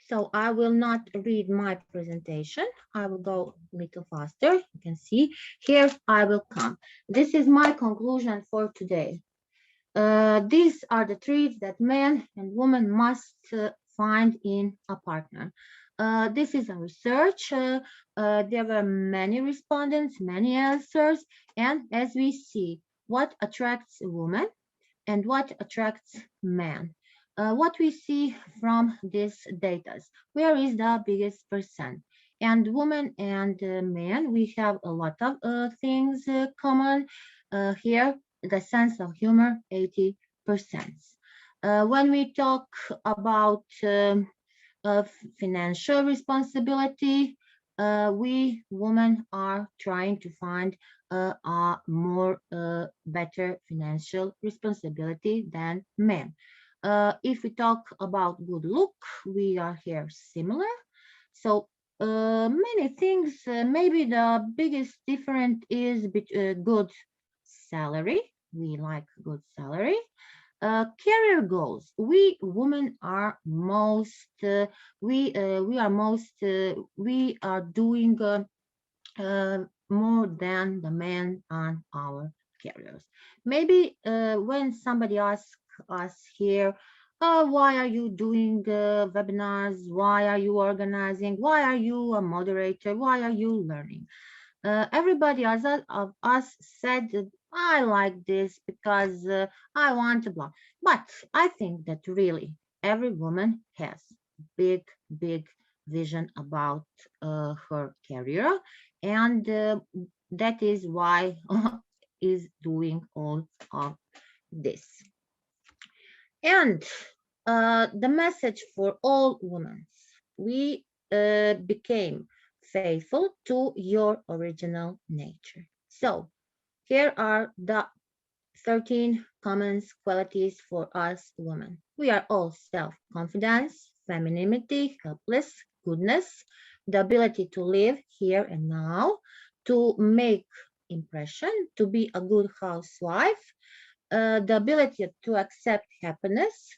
S9: So I will not read my presentation. I will go a little faster. You can see here I will come. This is my conclusion for today. These are the traits that man and woman must find in a partner. This is a research. There were many respondents, many answers, and as we see, what attracts a woman and what attracts man. What we see from this data, where is the biggest percent? And women and men, we have a lot of things common here. The sense of humor, 80%. When we talk about financial responsibility, we women are trying to find a more better financial responsibility than men. If we talk about good look, we are here similar. So many things, maybe the biggest difference is good salary. We like good salary. Career goals. We women are most. We are doing more than the men on our careers. Maybe when somebody asks us here, why are you doing webinars? Why are you organizing? Why are you a moderator? Why are you learning? Everybody of us said, I like this because I want to blog. But I think that really every woman has big vision about her career, and that is why is doing all of this. And the message for all women, we became faithful to your original nature. So here are the 13 common qualities for us women. We are all self-confidence, femininity, helpless, goodness, the ability to live here and now, to make impression, to be a good housewife, the ability to accept happiness,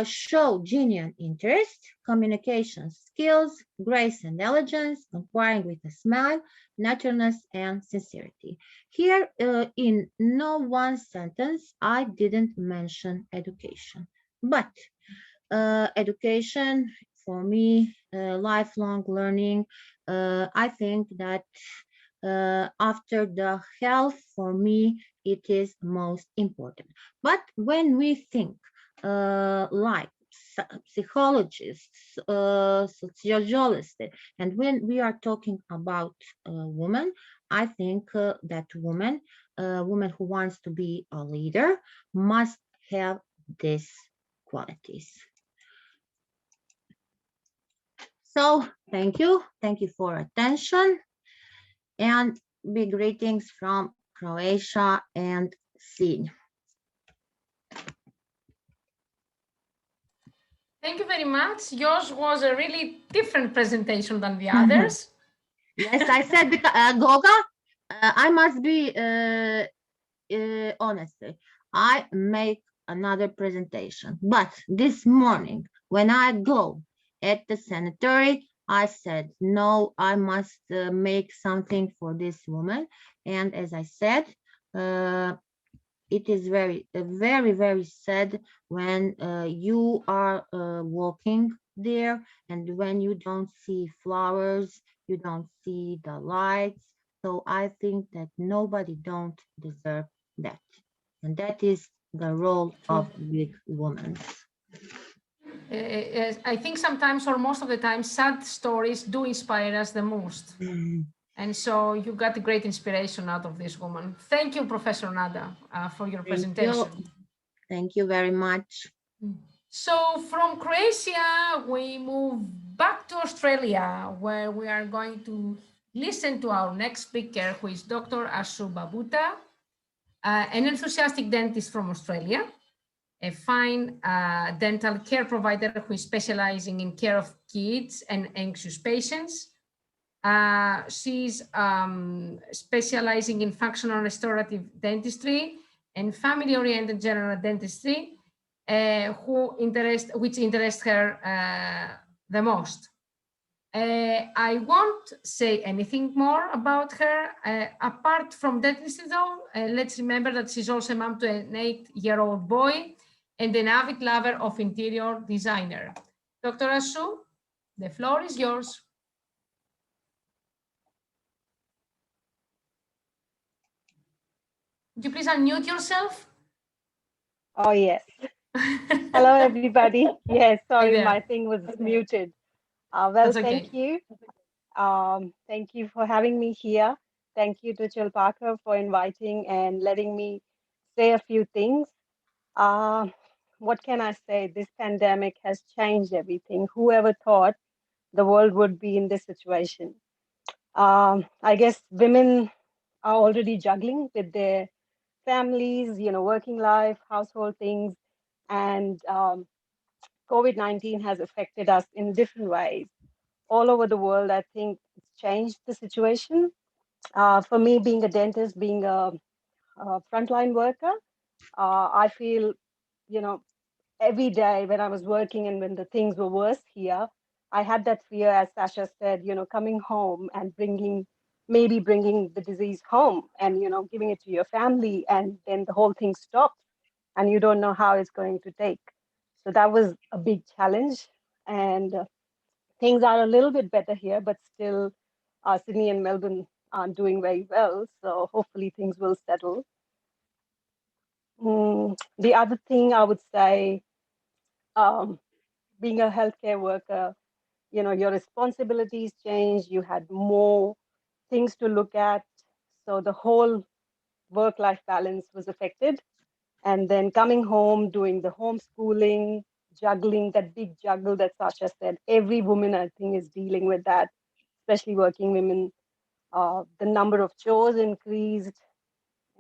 S9: show genuine interest, communication skills, grace and elegance, inquiring with a smile, naturalness and sincerity. Here in no one sentence, I didn't mention education, but education for me, lifelong learning, I think that after the health, for me, it is most important. But when we think like psychologists, sociologists, and when we are talking about women, I think that woman who wants to be a leader must have these qualities. So thank you for attention, and big greetings from Croatia and Sin.
S2: Thank you very much. Yours was a really different presentation than the others.
S9: Yes, I said, Goga, I must be honest. I make another presentation, but this morning when I go at the sanitary, I said, no, I must make something for this woman. And as I said, it is very sad when you are walking there and when you don't see flowers, you don't see the lights. So I think that nobody don't deserve that. And that is the role of big women.
S2: I think sometimes, or most of the time, sad stories do inspire us the most. And so you got great inspiration out of this woman. Thank you, Professor Nada, for your presentation.
S9: Thank you very much.
S2: So from Croatia, we move back to Australia, where we are going to listen to our next speaker, who is Dr. Ashu Babuta, an enthusiastic dentist from Australia, a fine dental care provider who is specializing in care of kids and anxious patients. She's specializing in functional restorative dentistry and family-oriented general dentistry, which interests her the most. I won't say anything more about her. Apart from that, though, let's remember that she's also a mom to an 8-year-old boy and an avid lover of interior designer. Dr. Asu, the floor is yours. Would you please unmute yourself?
S10: Oh, yes. Hello, everybody. Yes, sorry,
S2: there.
S10: my thing was muted. Well,
S2: That's okay.
S10: thank you. Thank you for having me here. Thank you to Chilparco for inviting and letting me say a few things. What can I say? This pandemic has changed everything. Whoever thought the world would be in this situation? I guess women are already juggling with their families, working life, household things, and COVID-19 has affected us in different ways. All over the world, I think it's changed the situation. For me, being a dentist, being a frontline worker, I feel, every day when I was working and when the things were worse here, I had that fear, as Sasha said, coming home and maybe bringing the disease home and, giving it to your family, and then the whole thing stops and you don't know how it's going to take. So that was a big challenge. And things are a little bit better here, but still Sydney and Melbourne aren't doing very well. So hopefully things will settle. The other thing I would say, being a healthcare worker, your responsibilities change. You had more things to look at. So the whole work-life balance was affected. And then coming home, doing the homeschooling, juggling, that big juggle that Sasha said, every woman, I think, is dealing with that, especially working women. The number of chores increased,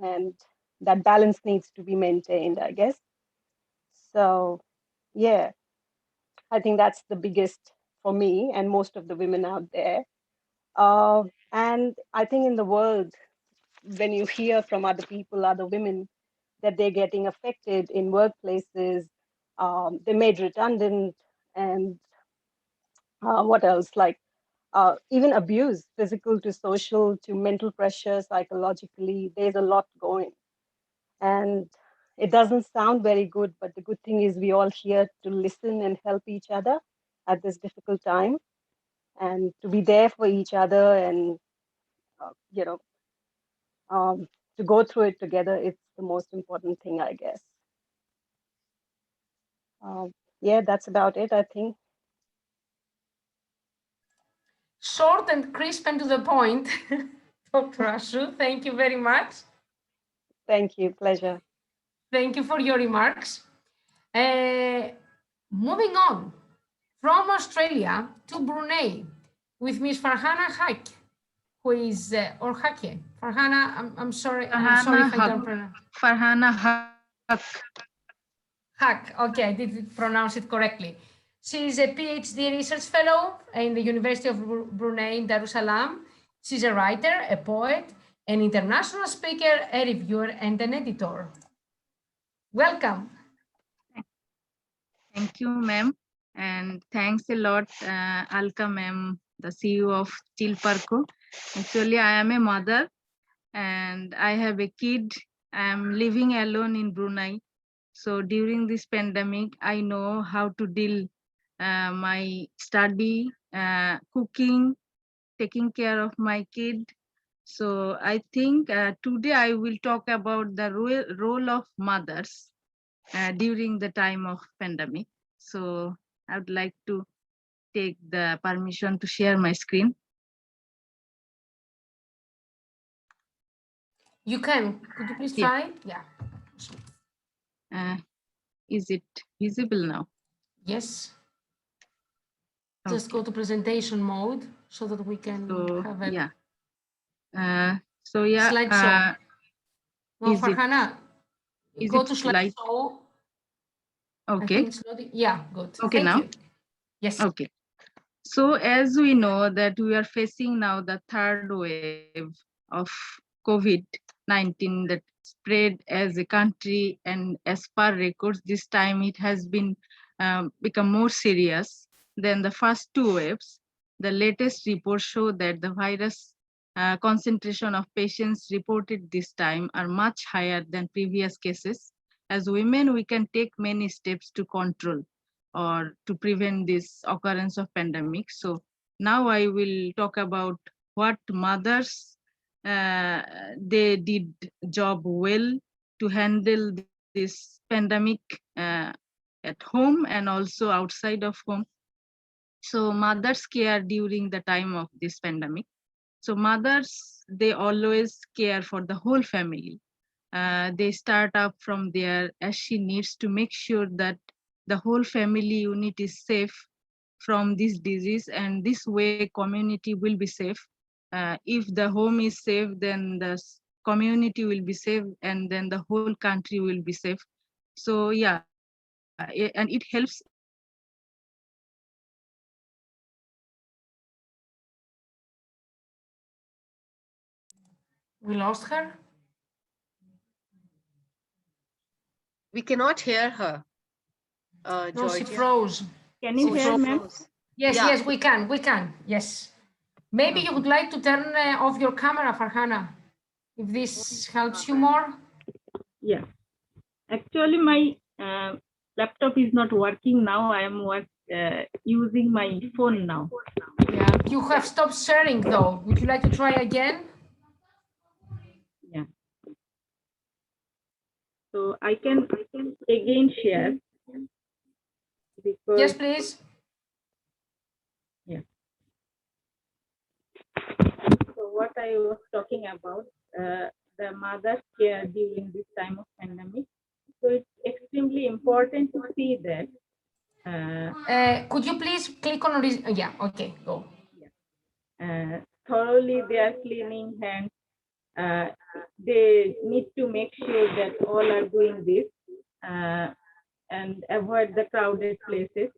S10: and that balance needs to be maintained, I guess. So, yeah, I think that's the biggest for me and most of the women out there. And I think in the world, when you hear from other people, other women, that they're getting affected in workplaces, they're made redundant, and what else? Like even abuse, physical to social to mental pressure, psychologically, there's a lot going. And it doesn't sound very good, but the good thing is we all here to listen and help each other at this difficult time, and to be there for each other, and to go through it together. It's the most important thing, I guess. Yeah, that's about it, I think.
S2: Short and crisp and to the point. Dr. Asu, thank you very much.
S10: Thank you, pleasure.
S2: Thank you for your remarks. Moving on from Australia to Brunei with Miss Farhana Haq, who is, or Hake. Farhana, I'm sorry if I don't pronounce.
S11: Farhana Haq.
S2: Haq, okay, I did pronounce it correctly. She is a PhD research fellow in the University of Brunei in Darussalam. She's a writer, a poet, an international speaker, a reviewer, and an editor. Welcome.
S11: Thank you, ma'am. And thanks a lot, Alka ma'am, the CEO of Chilparco. Actually, I am a mother and I have a kid. I am living alone in Brunei. So during this pandemic, I know how to deal my study, cooking, taking care of my kid. So I think today I will talk about the role of mothers during the time of pandemic. So I would like to take the permission to share my screen.
S2: You can. Could you please try? Yeah.
S11: Is it visible now?
S2: Yes. Just go to presentation mode so that we can have a slideshow. No, Farhana, go to slideshow.
S11: Okay.
S2: Yeah, good.
S11: Okay,
S2: Thank
S11: now?
S2: You. Yes.
S11: Okay. So as we know that we are facing now the third wave of COVID-19 that spread as a country, and as per records, this time it has been become more serious. than the first two waves. The latest reports show that the virus concentration of patients reported this time are much higher than previous cases. As women, we can take many steps to control or to prevent this occurrence of pandemic. So now I will talk about what mothers they did job well to handle this pandemic at home and also outside of home. So mothers care during the time of this pandemic. So mothers, they always care for the whole family. They start up from there as she needs to make sure that the whole family unit is safe from this disease, and this way community will be safe. If the home is safe, then the community will be safe, and then the whole country will be safe. So yeah, and it helps everyone to take care of their family.
S2: We lost her.
S1: We cannot hear her.
S2: No, she
S1: Georgia.
S2: froze.
S11: Can you hear, ma'am?
S2: Yes,
S1: Yeah.
S2: yes, we can. Yes. Maybe you would like to turn off your camera, Farhana, if this helps you more.
S11: Yeah. Actually, my laptop is not working now. I am using my phone now.
S2: Yeah. You have stopped sharing though. Would you like to try again?
S11: Yeah. So I can again share. Because,
S2: Yes, please.
S11: Yeah. So what I was talking about, the mother's care during this time of pandemic. So it's extremely important to see that.
S2: Could you please click on yeah, okay, go.
S11: Thoroughly they are cleaning hands. They need to make sure that all are doing this and avoid the crowded places.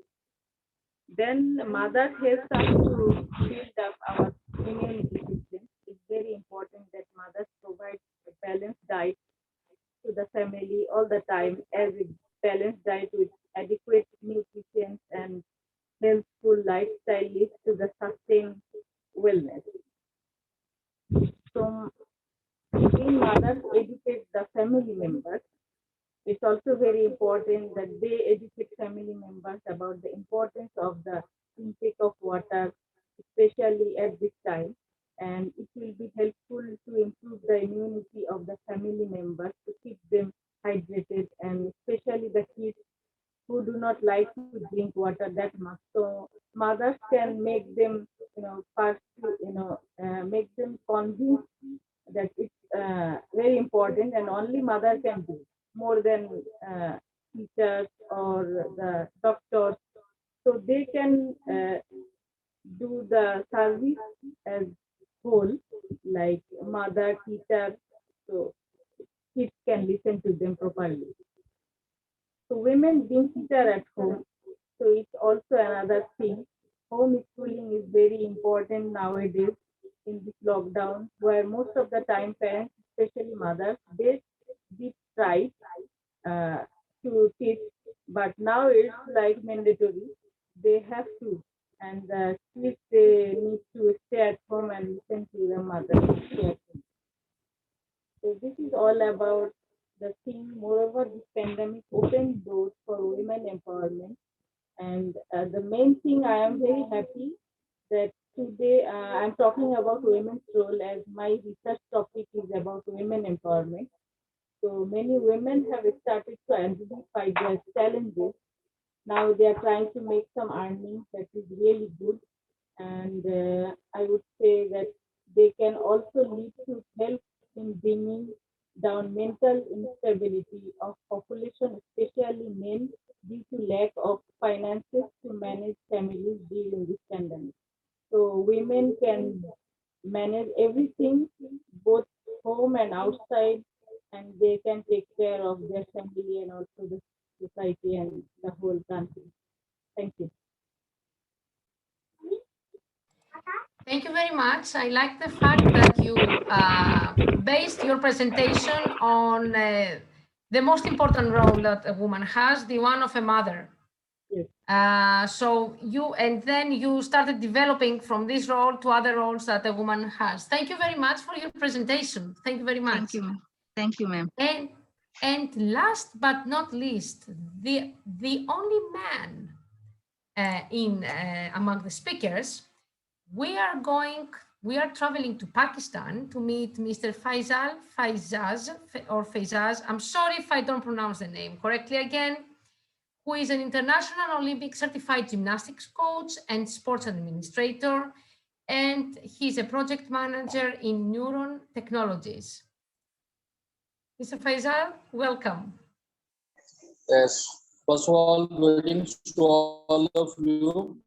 S11: Then mother helps us to build up our immunity system. It's very important that mothers provide a balanced diet to the family all the time, as a balanced diet with adequate nutrition and healthful lifestyle leads to the sustained wellness. So being mothers educate the family members. It's also very important that they educate family members about the importance of the intake of water, especially at this time. And it will be helpful to improve the immunity of the family members to keep them hydrated, and especially the kids who do not like to drink water that much. So mothers can make them, make them convinced that it's very important, and only mother can do more than teachers or the doctors. So they can do the service as whole, like mother, teacher, so kids can listen to them properly. So women being teacher at home, so it's also another thing. Homeschooling is very important nowadays in this lockdown, where most of the time parents, especially mothers, they did try to teach, but now it's like mandatory. They have to, and the kids, they need to stay at home and listen to their mother. So this is all about the thing. Moreover, this pandemic opened doors for women empowerment. And the main thing, I am very happy that today I'm talking about women's role, as my research topic is about women empowerment. So many women have started to identify their challenges. Now they are trying to make some earnings. That is really good. And I would say that they can also lead to help in bringing down mental instability of population, especially men, due to lack of finances to manage families during this pandemic. So women can manage everything, both home and outside, and they can take care of their family and also the society and the whole country. Thank you.
S2: Thank you very much. I like the fact that you based your presentation on the most important role that a woman has, the one of a mother.
S11: Yes.
S2: So then you started developing from this role to other roles that a woman has. Thank you very much for your presentation. Thank you very much.
S11: Thank you, ma'am. Thank you, ma'am.
S2: And last but not least, the only man among the speakers, we are traveling to Pakistan to meet Mr. Faizaz. I'm sorry if I don't pronounce the name correctly again, who is an international Olympic certified gymnastics coach and sports administrator, and he's a project manager in Neuron Technologies. Mr. Faizal, welcome.
S12: Yes, first of all, greetings to all of you.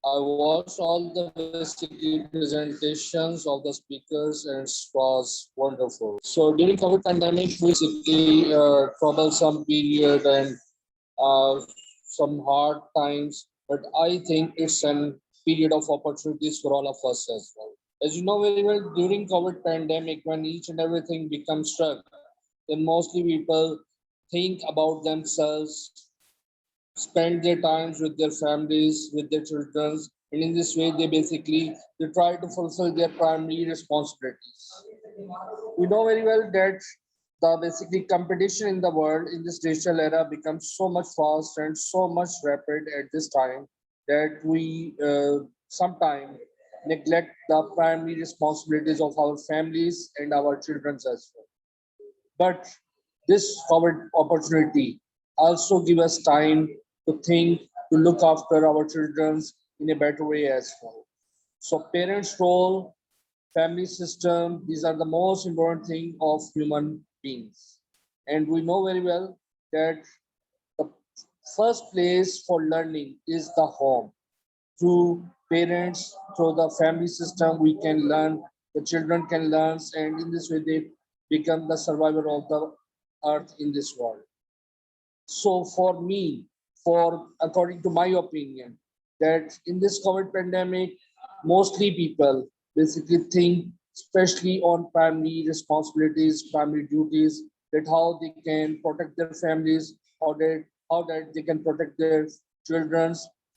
S12: I watched all the basically presentations of the speakers and it was wonderful. So during COVID pandemic, basically troublesome period and some hard times, but I think it's a period of opportunities for all of us as well. As you know very well, during COVID pandemic, when each and everything becomes stuck, then mostly people think about themselves, spend their times with their families, with their children, and in this way they try to fulfill their primary responsibilities. We know very well that the basically competition in the world in this digital era becomes so much fast and so much rapid at this time that we sometimes neglect the primary responsibilities of our families and our children as well. But this COVID opportunity also give us time to think, to look after our children in a better way as well. So parents' role, family system, these are the most important thing of human beings. And we know very well that the first place for learning is the home. Through parents, through the family system, we can learn, the children can learn, and in this way they become the survivor of the earth in this world. So for me, according to my opinion, that in this COVID pandemic, mostly people basically think, especially on primary responsibilities, primary duties, that how they can protect their families, how that they can protect their children,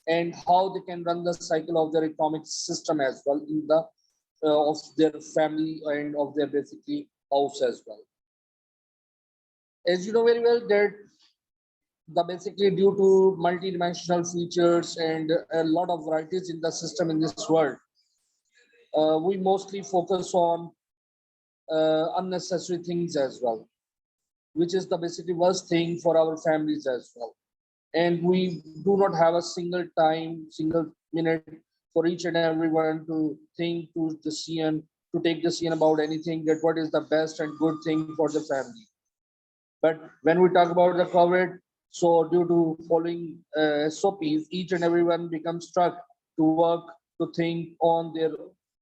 S12: and how they can run the cycle of their economic system as well in the of their family and of their basically house as well. As you know very well that the basically due to multidimensional features and a lot of varieties in the system in this world, we mostly focus on unnecessary things as well, which is the basically worst thing for our families as well. And we do not have a single minute for each and everyone to think, to take decision about anything, that what is the best and good thing for the family. But when we talk about the COVID, so due to following SOPs, each and everyone becomes stuck to work, to think on their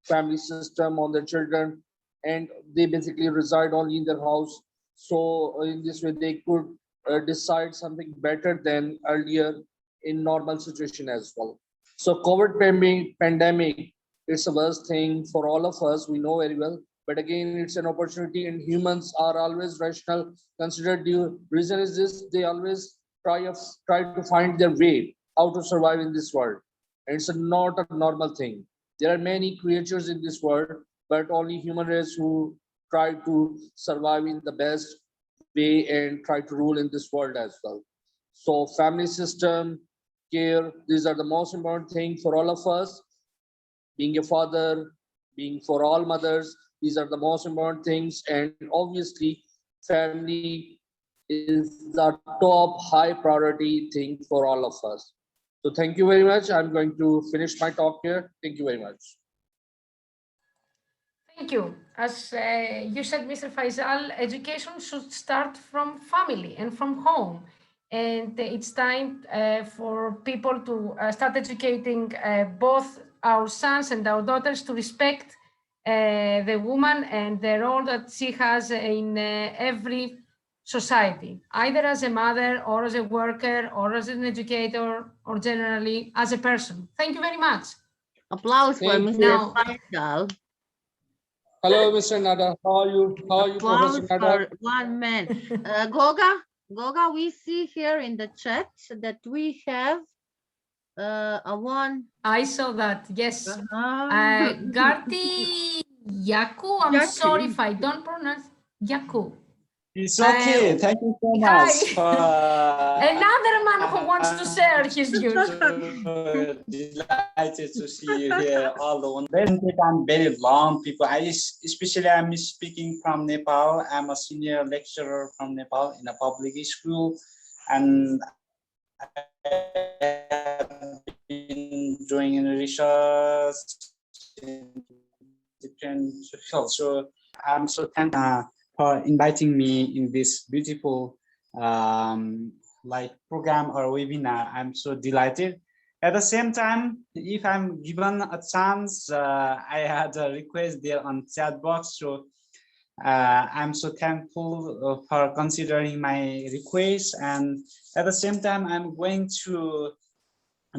S12: family system, on their children, and they basically reside only in their house. So in this way, they could decide something better than earlier in normal situation as well. So COVID pandemic, it's the worst thing for all of us, we know very well. But again, it's an opportunity, and humans are always rational. Considered the reason is this: they always try to find their way how to survive in this world. And it's not a normal thing. There are many creatures in this world, but only human race who try to survive in the best way and try to rule in this world as well. So family system, care, these are the most important thing for all of us. Being a father, being for all mothers, these are the most important things. And obviously, family is the top high priority thing for all of us. So thank you very much. I'm going to finish my talk here. Thank you very much.
S2: Thank you. As you said, Mr. Faisal, education should start from family and from home. And it's time for people to start educating both our sons and our daughters to respect the woman and the role that she has in every society, either as a mother or as a worker or as an educator or generally as a person. Thank you very much.
S9: Applause for Mr. Faisal.
S12: Hello, Mr. Nada. How are you? How are you,
S9: Applause
S12: Professor Nada?
S9: for one man. Goga, Goga, we see here in the chat that we have a one.
S2: I saw that, yes. Garti Yaku, I'm sorry if I don't pronounce Yaku.
S13: It's okay. Thank you so
S2: Hi.
S13: much.
S2: Another man who wants to share his views.
S13: Delighted to see you here all the one. I'm very long people. Especially I'm speaking from Nepal. I'm a senior lecturer from Nepal in a public school, and I have been doing research in different fields. So I'm so thankful for inviting me in this beautiful like program or webinar. I'm so delighted. At the same time, if I'm given a chance, I had a request there on chat box. So I'm so thankful for considering my request. And at the same time, I'm going to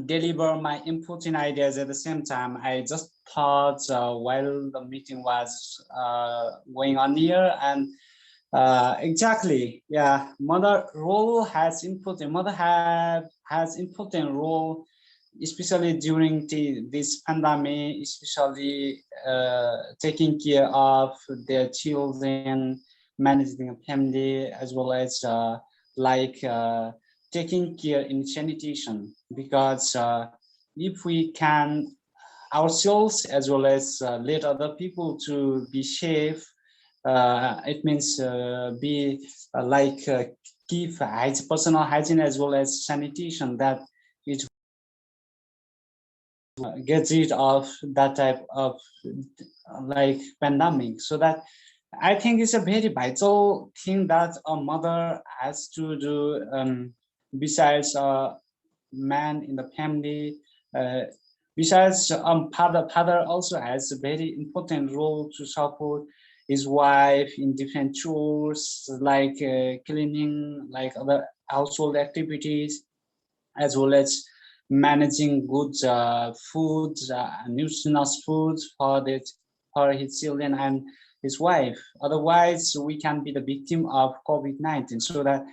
S13: deliver my input and ideas at the same time. I just thought while the meeting was going on here, and exactly, yeah, mother role has important. Mother has important role, especially during this pandemic, especially taking care of their children, managing a family, as well as taking care in sanitation. Because if we can ourselves as well as let other people to be safe, it means keep personal hygiene as well as sanitation, that it gets rid of that type of like pandemic. So that I think it's a very vital thing that a mother has to do, besides a man in the family. Besides, father also has a very important role to support his wife in different chores like cleaning, like other household activities, as well as managing good food, nutritious food for his children and his wife. Otherwise, we can be the victim of COVID-19. So that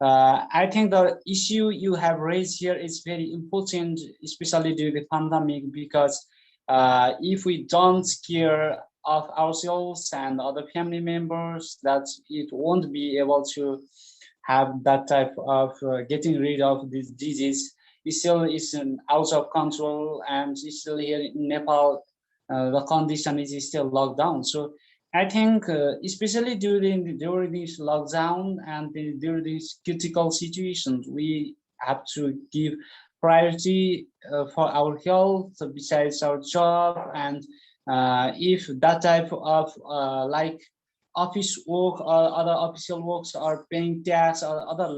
S13: I think the issue you have raised here is very important, especially during the pandemic, because if we don't care of ourselves and other family members, that it won't be able to have that type of getting rid of this disease. It still is out of control, and still here in Nepal, the condition is still locked down. So I think, especially during this lockdown and during these critical situations, we have to give priority for our health besides our job. And if that type of like office work or other official works or paying tax or other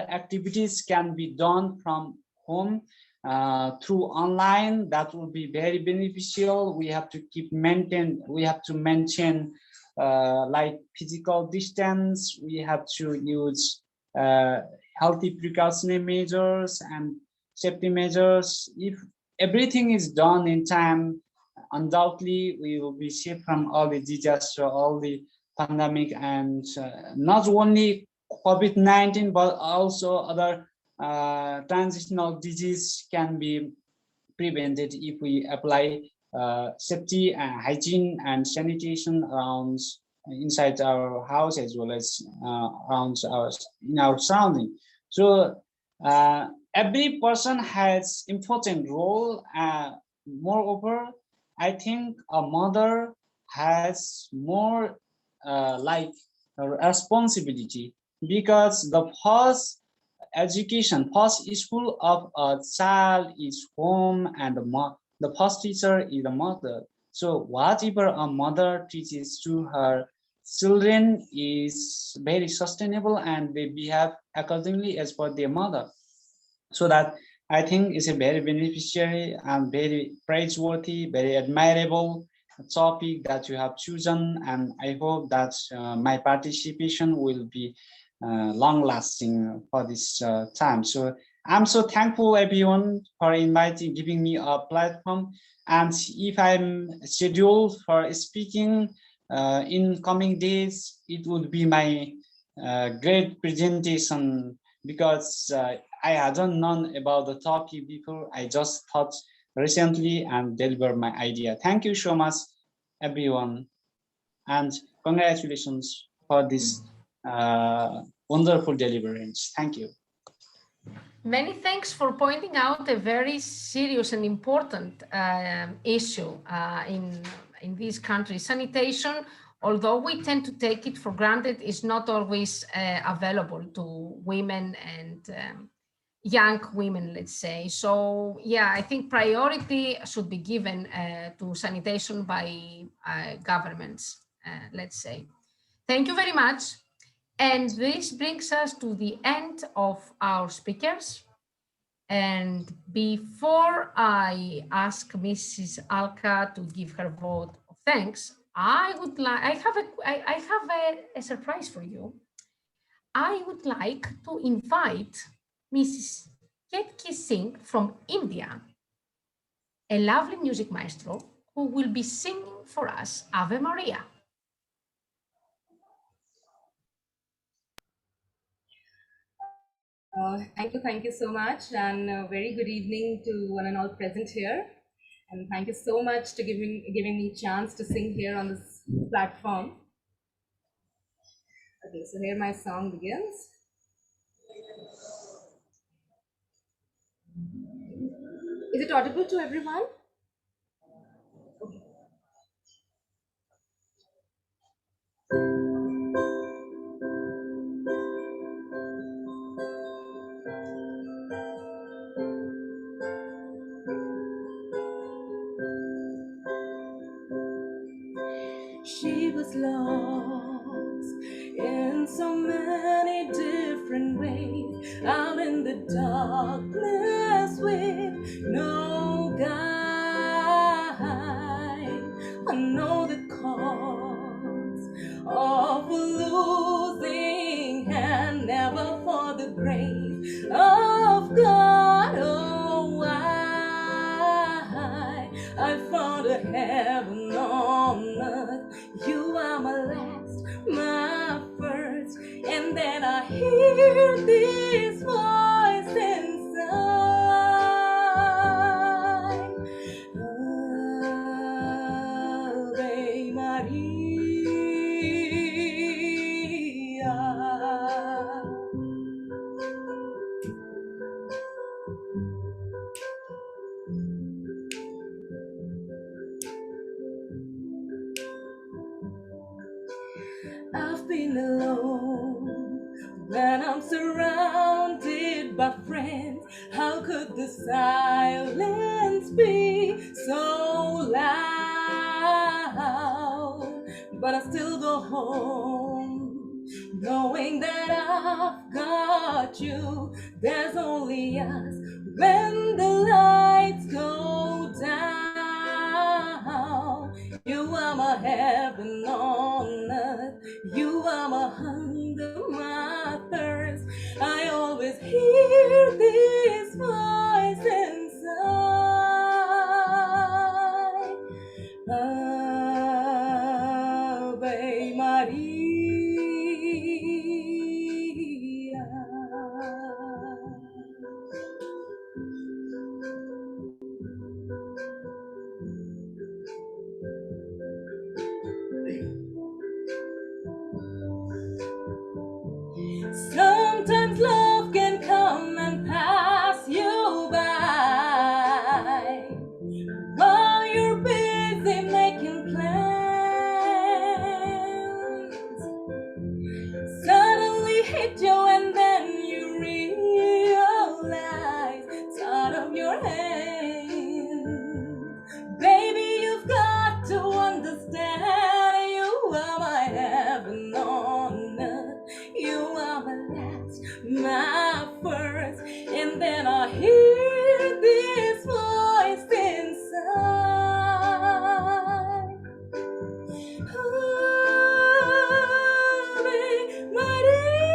S13: activities can be done from home through online, that will be very beneficial. We have to maintain like physical distance. We have to use healthy precautionary measures and safety measures. If everything is done in time, undoubtedly we will be safe from all the disaster, all the pandemic, and not only COVID-19 but also other transitional disease can be prevented if we apply safety and hygiene and sanitation around inside our house as well as around in our surrounding. So every person has important role. Moreover, I think a mother has more like a responsibility, because the first school of a child is home, and the first teacher is the mother. So whatever a mother teaches to her children is very sustainable, and they behave accordingly as per their mother. So that I think is a very beneficiary and very praiseworthy, very admirable topic that you have chosen. And I hope that my participation will be long lasting for this time. So I'm so thankful everyone for giving me a platform. And if I'm scheduled for speaking in coming days, it would be my great presentation because I hadn't known about the topic before. I just thought recently and delivered my idea. Thank you so much, everyone, and congratulations for this wonderful deliverance. Thank you.
S2: Many thanks for pointing out a very serious and important issue in these countries. Sanitation, although we tend to take it for granted, is not always available to women and young women, let's say. So yeah, I think priority should be given to sanitation by governments, let's say. Thank you very much. And this brings us to the end of our speakers. And before I ask Mrs. Alka to give her vote of thanks, I have a surprise for you. I would like to invite Mrs. Ketki Singh from India, a lovely music maestro who will be singing for us Ave Maria.
S14: Thank you so much, and a very good evening to one and all present here. And thank you so much to giving me a chance to sing here on this platform. Okay, so here my song begins. Is it audible to everyone? She was lost in so many different ways, out in the darkness with no guide. I know the cause of losing and never for the grace of God. Oh, I found a heaven on earth. You are my last, my first, and then I hear this voice inside. Ave Maria. I've been alone when I'm surrounded by friends. How could the silence be so loud? But I still go home, knowing that I've got you. There's only us when the lights go down. You are my heaven on earth. You are my hunger, my thirst. I always hear this voice inside. Ave Maria. Sometimes love can come and pass you by while you're busy making plans. Suddenly hit you and then you realize it's out of your hands. Baby, you've got to understand, you are my heaven on earth. You are my last, my first, and then I hear this voice inside. Ave Maria.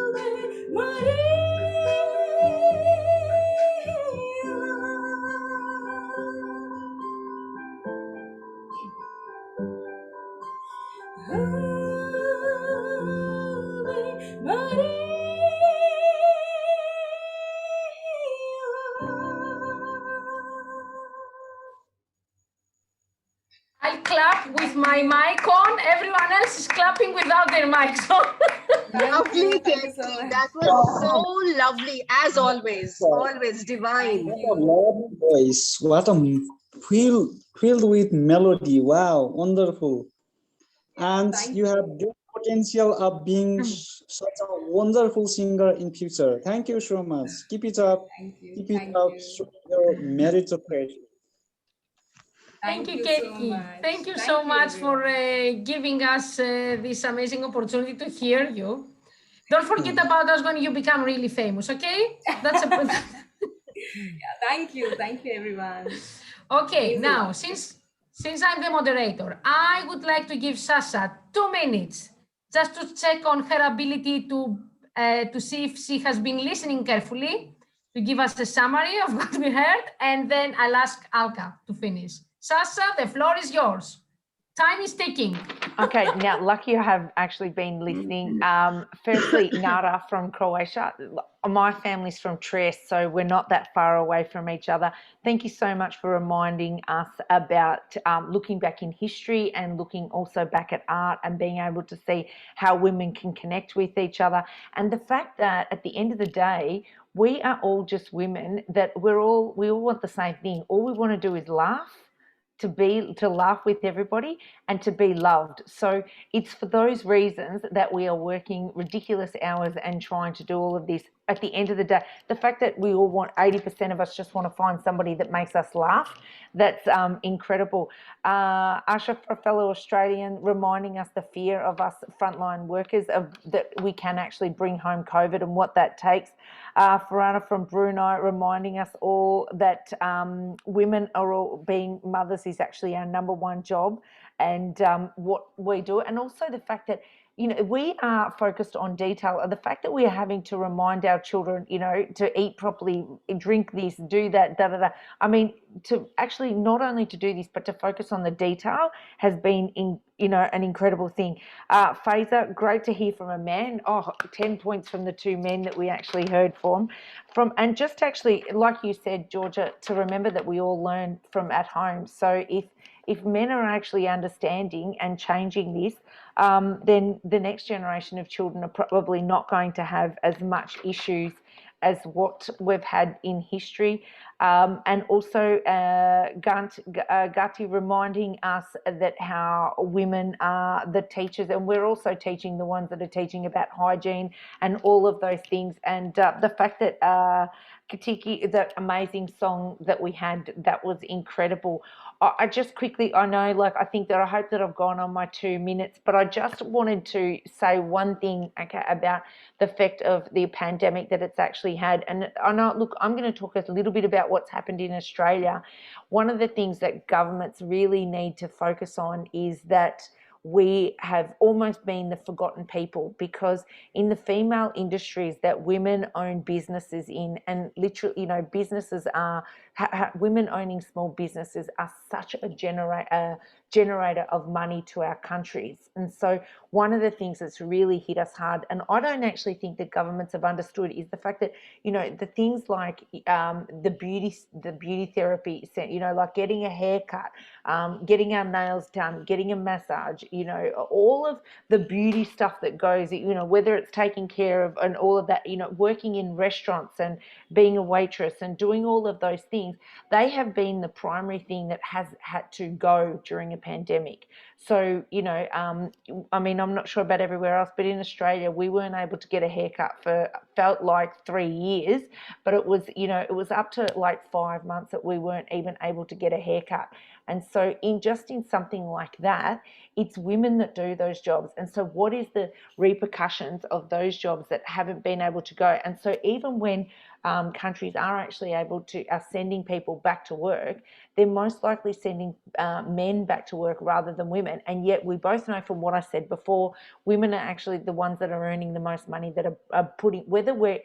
S14: Ave Maria.
S2: I'll clap with my mic on. Everyone else is clapping without their mics on.
S1: Lovely, Katie. That was so lovely, as always. Always divine.
S15: What a lovely voice. What a filled with melody. Wow, wonderful. And you have good potential of being such a wonderful singer in future. Thank you so much. Keep it up. Keep it up. Show your meritocracy.
S2: Thank you, Katie. Thank you so much for giving us this amazing opportunity to hear you. Don't forget about us when you become really famous, okay? That's a
S14: Thank you everyone.
S2: Okay,
S14: Thanks a
S2: now
S14: lot.
S2: since I'm the moderator, I would like to give Sasha 2 minutes just to check on her ability to see if she has been listening carefully, to give us a summary of what we heard, and then I'll ask Alka to finish. Sasha, the floor is yours. Time is ticking.
S4: Okay, now lucky I have actually been listening. Firstly, Nara from Croatia. My family's from Trieste, so we're not that far away from each other. Thank you so much for reminding us about looking back in history and looking also back at art and being able to see how women can connect with each other. And the fact that at the end of the day, we are all just women, that we all want the same thing. All we want to do is laugh. To laugh with everybody and to be loved. So it's for those reasons that we are working ridiculous hours and trying to do all of this. At the end of the day, the fact that we all want, 80% of us just want to find somebody that makes us laugh, that's incredible. Asha, a fellow Australian, reminding us the fear of us frontline workers, that we can actually bring home COVID and what that takes. Farana from Brunei reminding us all that women are all, being mothers is actually our #1 job, and what we do, and also the fact that, you know, we are focused on detail. The fact that we are having to remind our children, you know, to eat properly, drink this, do that, da da da. I mean, to actually not only to do this, but to focus on the detail has been, an incredible thing. Fazer, great to hear from a man. 10 points from the 2 men that we actually heard from. And just actually, like you said, Georgia, to remember that we all learn from at home. So if men are actually understanding and changing this, then the next generation of children are probably not going to have as much issues as what we've had in history. And also Gati reminding us that how women are the teachers, and we're also teaching the ones that are teaching about hygiene and all of those things. And the fact that Katiki, that amazing song that we had, that was incredible. I just quickly, I hope that I've gone on my 2 minutes, but I just wanted to say one thing, okay, about the effect of the pandemic that it's actually had. And I know, look, I'm going to talk a little bit about what's happened in Australia. One of the things that governments really need to focus on is that we have almost been the forgotten people, because in the female industries that women own businesses in, and literally, you know, businesses are, women owning small businesses are such a generator of money to our countries. And so one of the things that's really hit us hard, and I don't actually think that governments have understood, is the fact that, you know, the things like the beauty therapy, you know, like getting a haircut, getting our nails done, getting a massage, you know, all of the beauty stuff that goes, you know, whether it's taking care of and all of that, you know, working in restaurants and being a waitress and doing all of those things, they have been the primary thing that has had to go during a pandemic. So, you know, I mean, I'm not sure about everywhere else, but in Australia, we weren't able to get a haircut for, felt like 3 years, but it was, you know, it was up to like 5 months that we weren't even able to get a haircut. And so in something like that, it's women that do those jobs. And so what is the repercussions of those jobs that haven't been able to go? And so even when countries are actually are sending people back to work, they're most likely sending men back to work rather than women. And yet we both know from what I said before, women are actually the ones that are earning the most money, that are putting,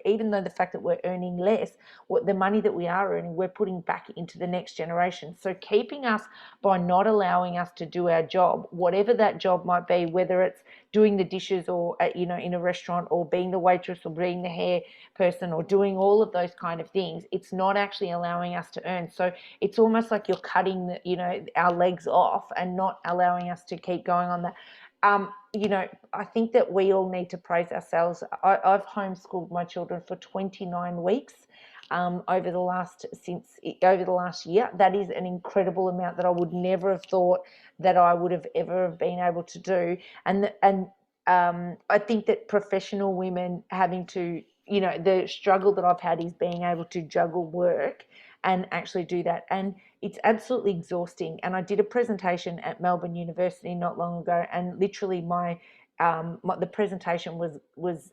S4: even though the fact that we're earning less, the money that we are earning, we're putting back into the next generation. So keeping us by not allowing us to do our job, whatever that job might be, whether it's doing the dishes or, you know, in a restaurant, or being the waitress or being the hair person or doing all of those kind of things. It's not actually allowing us to earn. So it's almost like you're cutting the, you know, our legs off and not allowing us to keep going on that. You know, I think that we all need to praise ourselves. I've homeschooled my children for 29 weeks over the last year. That is an incredible amount that I would never have thought that I would have ever been able to do. And I think that professional women having to, you know, the struggle that I've had is being able to juggle work and actually do that. And it's absolutely exhausting. And I did a presentation at Melbourne University not long ago, and literally the presentation was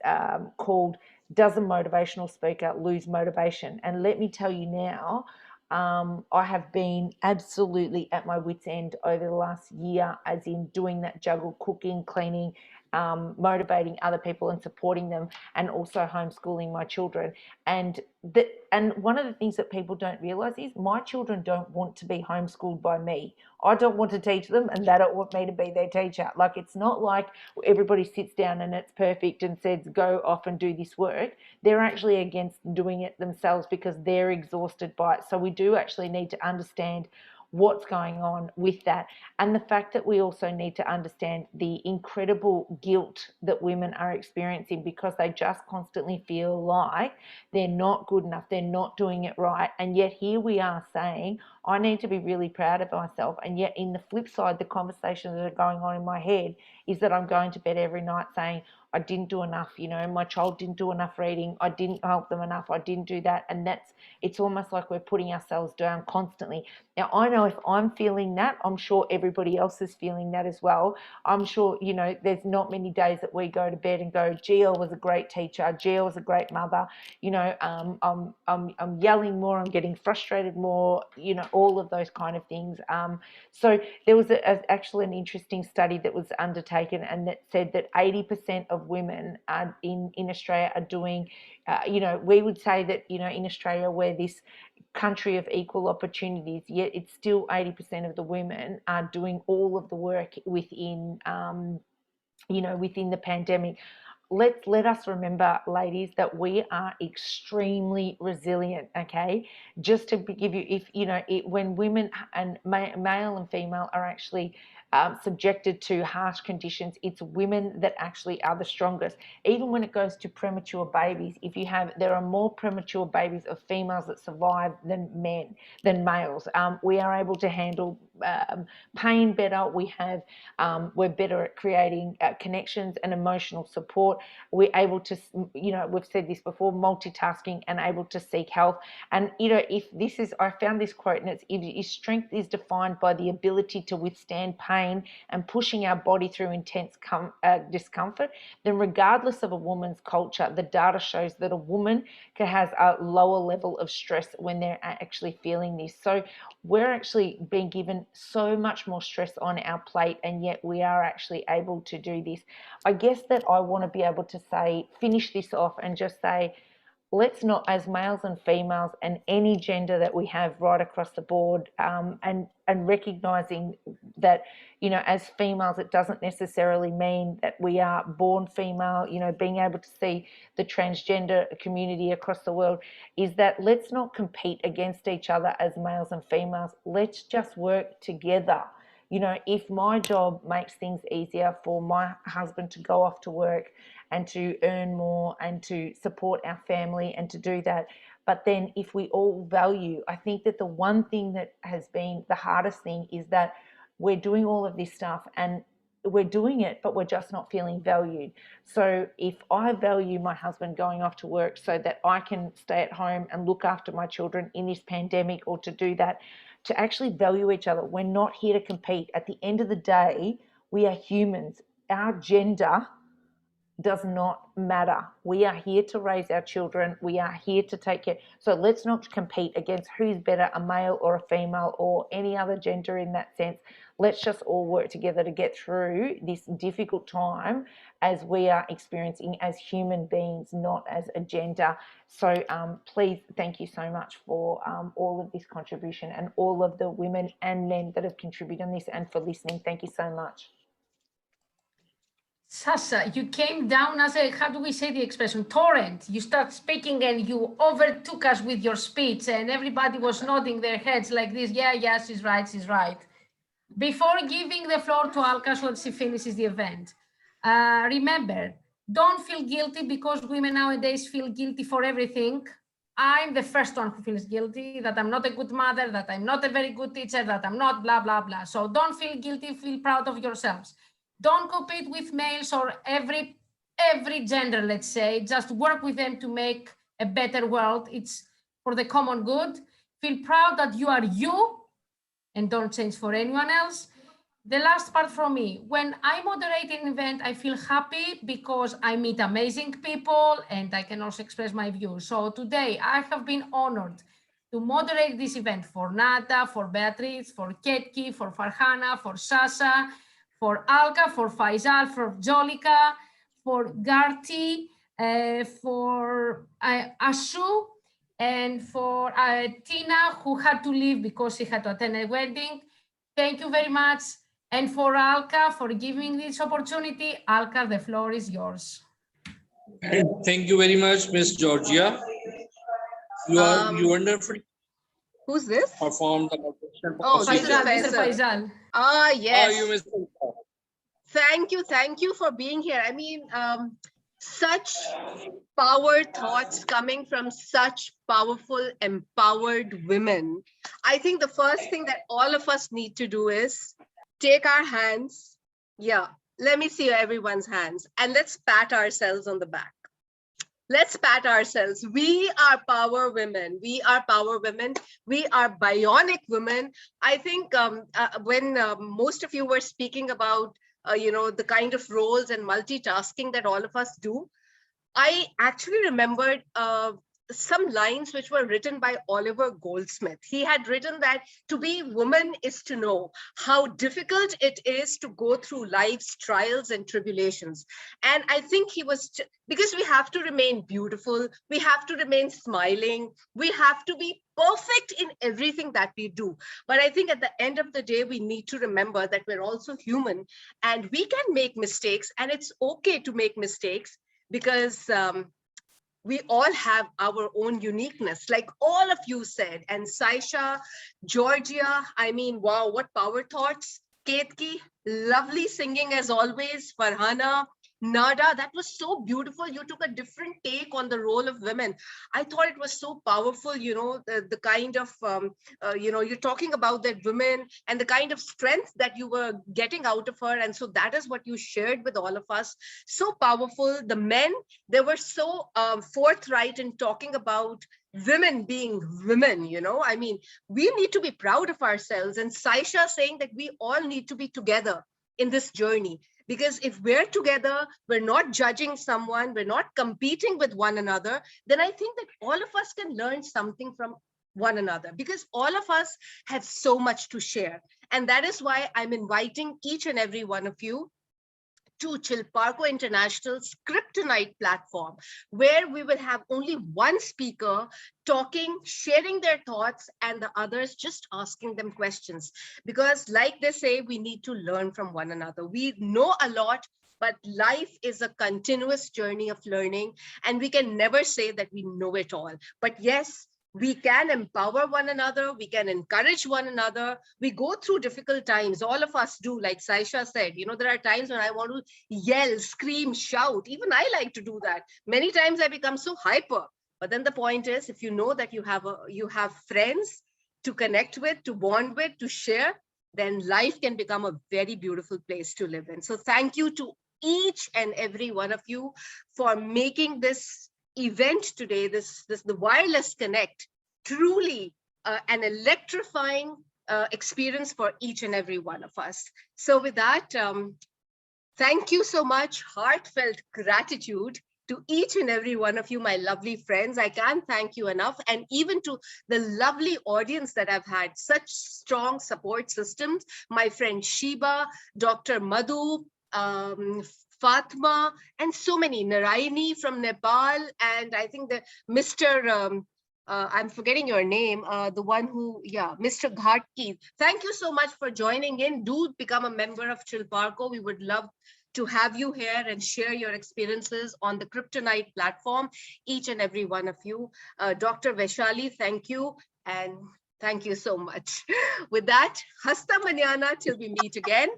S4: called "Does a Motivational Speaker Lose Motivation?" And let me tell you now, I have been absolutely at my wit's end over the last year, as in doing that juggle, cooking, cleaning, motivating other people and supporting them, and also homeschooling my children. And one of the things that people don't realize is my children don't want to be homeschooled by me. I don't want to teach them, and they don't want me to be their teacher. Like, it's not like everybody sits down and it's perfect and says, go off and do this work. They're actually against doing it themselves because they're exhausted by it. So we do actually need to understand what's going on with that, and the fact that we also need to understand the incredible guilt that women are experiencing because they just constantly feel like they're not good enough, they're not doing it right. And yet here we are saying, I need to be really proud of myself, and yet in the flip side, the conversations that are going on in my head is that I'm going to bed every night saying, I didn't do enough, you know, my child didn't do enough reading, I didn't help them enough, I didn't do that. And it's almost like we're putting ourselves down constantly. Now, I know if I'm feeling that, I'm sure everybody else is feeling that as well. I'm sure, you know, there's not many days that we go to bed and go, Gia was a great teacher, Gia was a great mother, you know, I'm yelling more, I'm getting frustrated more, you know, all of those kind of things. So there was actually an interesting study that was undertaken, and that said that 80% of women in Australia are doing, you know, we would say that, you know, in Australia we're this country of equal opportunities, yet it's still 80% of the women are doing all of the work within, you know, within the pandemic. Let us remember, ladies, that we are extremely resilient, okay? Just to give you, if you know, when women and male and female are actually subjected to harsh conditions, it's women that actually are the strongest. Even when it goes to premature babies, there are more premature babies of females that survive than males. We are able to handle pain better. We're better at creating connections and emotional support. We're able to, you know, we've said this before, multitasking and able to seek help. And, you know, I found this quote, and it's strength is defined by the ability to withstand pain and pushing our body through intense discomfort. Then regardless of a woman's culture, the data shows that a woman has a lower level of stress when they're actually feeling this. So we're actually being given so much more stress on our plate, and yet we are actually able to do this. I guess that I want to be able to finish this off and just say, let's not, as males and females and any gender that we have right across the board, and recognizing that, you know, as females, it doesn't necessarily mean that we are born female, you know, being able to see the transgender community across the world, is that let's not compete against each other as males and females. Let's just work together. You know, if my job makes things easier for my husband to go off to work and to earn more and to support our family and to do that, but then if we all value, I think that the one thing that has been the hardest thing is that we're doing all of this stuff and we're doing it, but we're just not feeling valued. So if I value my husband going off to work so that I can stay at home and look after my children in this pandemic, or to do that, to actually value each other, we're not here to compete. At the end of the day, we are humans. Our gender does not matter. We are here to raise our children. We are here to take care. So let's not compete against who's better, a male or a female or any other gender in that sense. let's just all work together to get through this difficult time as we are experiencing as human beings, not as a gender. So please, thank you so much for all of this contribution and all of the women and men that have contributed on this, and for listening. Thank you so much.
S2: Sasha, you came down as a, how do we say the expression, torrent. You start speaking and you overtook us with your speech, and everybody was nodding their heads like this. Yeah, she's right, she's right. Before giving the floor to Alka so that she finishes the event, remember, don't feel guilty, because women nowadays feel guilty for everything. I'm the first one who feels guilty that I'm not a good mother, that I'm not a very good teacher, that I'm not blah, blah, blah. So don't feel guilty, feel proud of yourselves. Don't compete with males or every gender, let's say. Just work with them to make a better world. It's for the common good. Feel proud that you are you and don't change for anyone else. The last part from me, when I moderate an event, I feel happy because I meet amazing people and I can also express my views. So today I have been honored to moderate this event for Nada, for Beatriz, for Ketki, for Farhana, for Sasha, for Alka, for Faisal, for Jolika, for Garti, for Ashu, and for Tina, who had to leave because she had to attend a wedding. Thank you very much. And for Alka, for giving this opportunity. Alka, the floor is yours.
S12: Thank you very much, Miss Georgia. You wonderfully.
S1: Who's this?
S12: Performed the moderation.
S1: Oh,
S2: Faisal, Mr. Faisal.
S1: Ah, yes.
S12: You, Mr. Faisal.
S1: Thank you for being here. I mean, such power thoughts coming from such powerful, empowered women. I think the first thing that all of us need to do is take our hands. Yeah, let me see everyone's hands, and let's pat ourselves on the back. Let's pat ourselves. We are power women. We are power women. We are bionic women. I think when most of you were speaking about the kind of roles and multitasking that all of us do, I actually remembered some lines which were written by Oliver Goldsmith. He had written that to be woman is to know how difficult it is to go through life's trials and tribulations. And I think he was, because we have to remain beautiful, we have to remain smiling, we have to be perfect in everything that we do. But I think at the end of the day, we need to remember that we're also human and we can make mistakes, and it's okay to make mistakes, because we all have our own uniqueness, like all of you said. And Saisha, Georgia, I mean, wow, what power thoughts. Ketki, lovely singing as always. Farhana, Nada, that was so beautiful. You took a different take on the role of women. I thought it was so powerful, the kind of, you're talking about that women and the kind of strength that you were getting out of her. And so that is what you shared with all of us. So powerful. The men, they were so forthright in talking about women being women, I mean, we need to be proud of ourselves. And Saisha saying that we all need to be together in this journey. Because if we're together, we're not judging someone, we're not competing with one another, then I think that all of us can learn something from one another, because all of us have so much to share. And that is why I'm inviting each and every one of you to Chilparco International's Kryptonite platform, where we will have only one speaker talking, sharing their thoughts, and the others just asking them questions. Because like they say, we need to learn from one another. We know a lot, but life is a continuous journey of learning, and we can never say that we know it all. But yes, we can empower one another, we can encourage one another. We go through difficult times, all of us do, like Saisha said, there are times when I want to yell, scream, shout. Even I like to do that. Many times I become so hyper. But then the point is, if you know that you have friends to connect with, to bond with, to share, then life can become a very beautiful place to live in. So thank you to each and every one of you for making this event today, the Wireless Connect, truly an electrifying experience for each and every one of us. So with that, thank you so much. Heartfelt gratitude to each and every one of you, my lovely friends. I can't thank you enough. And even to the lovely audience that I've had, such strong support systems. My friend Shiba, Dr. Madhu, Fatma, and so many, Narayani from Nepal, and I think the Mr. I'm forgetting your name, the one who, yeah, Mr. Ghatki. Thank you so much for joining in. Do become a member of Chilparco. We would love to have you here and share your experiences on the Kryptonite platform, each and every one of you. Dr. Vaishali, thank you. And thank you so much. With that, hasta mañana till we meet again.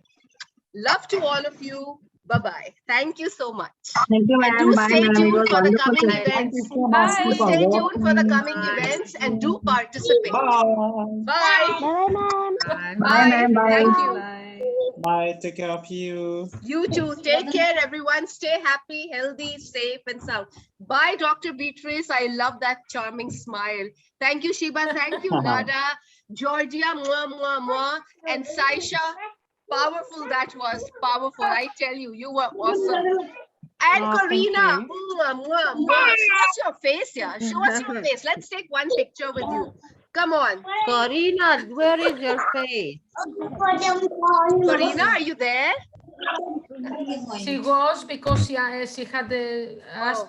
S1: Love to all of you. Bye-bye. Thank you so much.
S16: Thank you,
S1: And
S16: ma'am.
S1: do
S16: Bye,
S1: stay
S16: ma'am. It
S1: tuned
S16: was
S1: for the
S16: wonderful
S1: coming
S16: to
S1: events.
S13: Thank you so much.
S1: Do
S13: Keep on
S1: stay tuned for the coming
S13: walking.
S1: events and do participate.
S13: Bye.
S1: Bye.
S16: Bye, ma'am.
S13: Bye,
S1: Bye.
S16: ma'am. Bye.
S1: Thank you.
S13: Bye. Take care of you.
S1: You too. Take care, everyone. Stay happy, healthy, safe, and sound. Bye, Dr. Beatrice. I love that charming smile. Thank you, Shiba. Thank you, Nada, Georgia, mwah, mwah, mwah, and Saisha. Powerful that was. Powerful. I tell you, you were awesome. And
S4: Oh, thank
S1: Karina,
S4: you.
S1: mwah, mwah, mwah. Show us your face, yeah. Show us your face. Let's take one picture with you. Come on.
S9: Corina, where is your face?
S1: Karina, are you there?
S2: She was because she had the asked.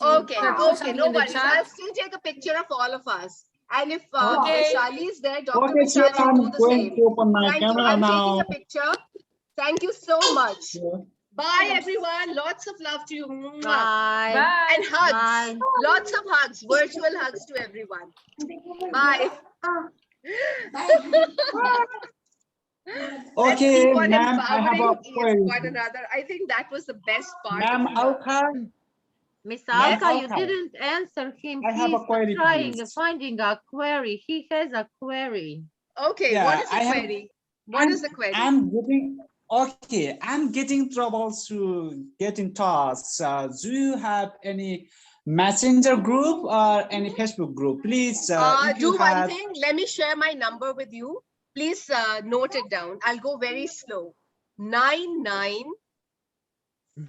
S1: Oh, okay,
S2: had put
S1: okay,
S2: something
S1: no
S2: in the
S1: worries.
S2: chat.
S1: I'll still take a picture of all of us. And if
S2: Okay.
S1: Vaishali is there, Dr.
S13: Okay, so
S1: Vaishali, do
S13: I'm
S1: the
S13: going
S1: same.
S13: to open my
S1: Thank you.
S13: camera
S1: I'm taking
S13: now.
S1: a picture. Thank you so much. Bye, everyone. Lots of love to you. Mwah.
S9: Bye.
S2: Bye.
S1: And hugs.
S9: Bye.
S1: Lots of hugs. Virtual hugs to everyone. Bye. Let's
S13: Okay,
S1: keep on
S13: ma'am, I have a
S1: empowering one
S13: query.
S1: another. I think that was the best part
S13: Ma'am
S1: of it.
S13: Alka,
S9: Miss
S13: Ma'am
S9: Alka, you
S13: Alka,
S9: didn't answer him.
S13: I have a
S9: He's
S13: query,
S9: trying
S13: please.
S9: finding a query. He has a query.
S1: Okay,
S13: Yeah,
S1: what is the
S13: I have.
S1: query? What is the query?
S13: I'm getting trouble to get in touch. Do you have any messenger group or any Facebook group? Please, if you
S1: Do one
S13: have.
S1: thing. Let me share my number with you. Please note it down. I'll go very slow. 99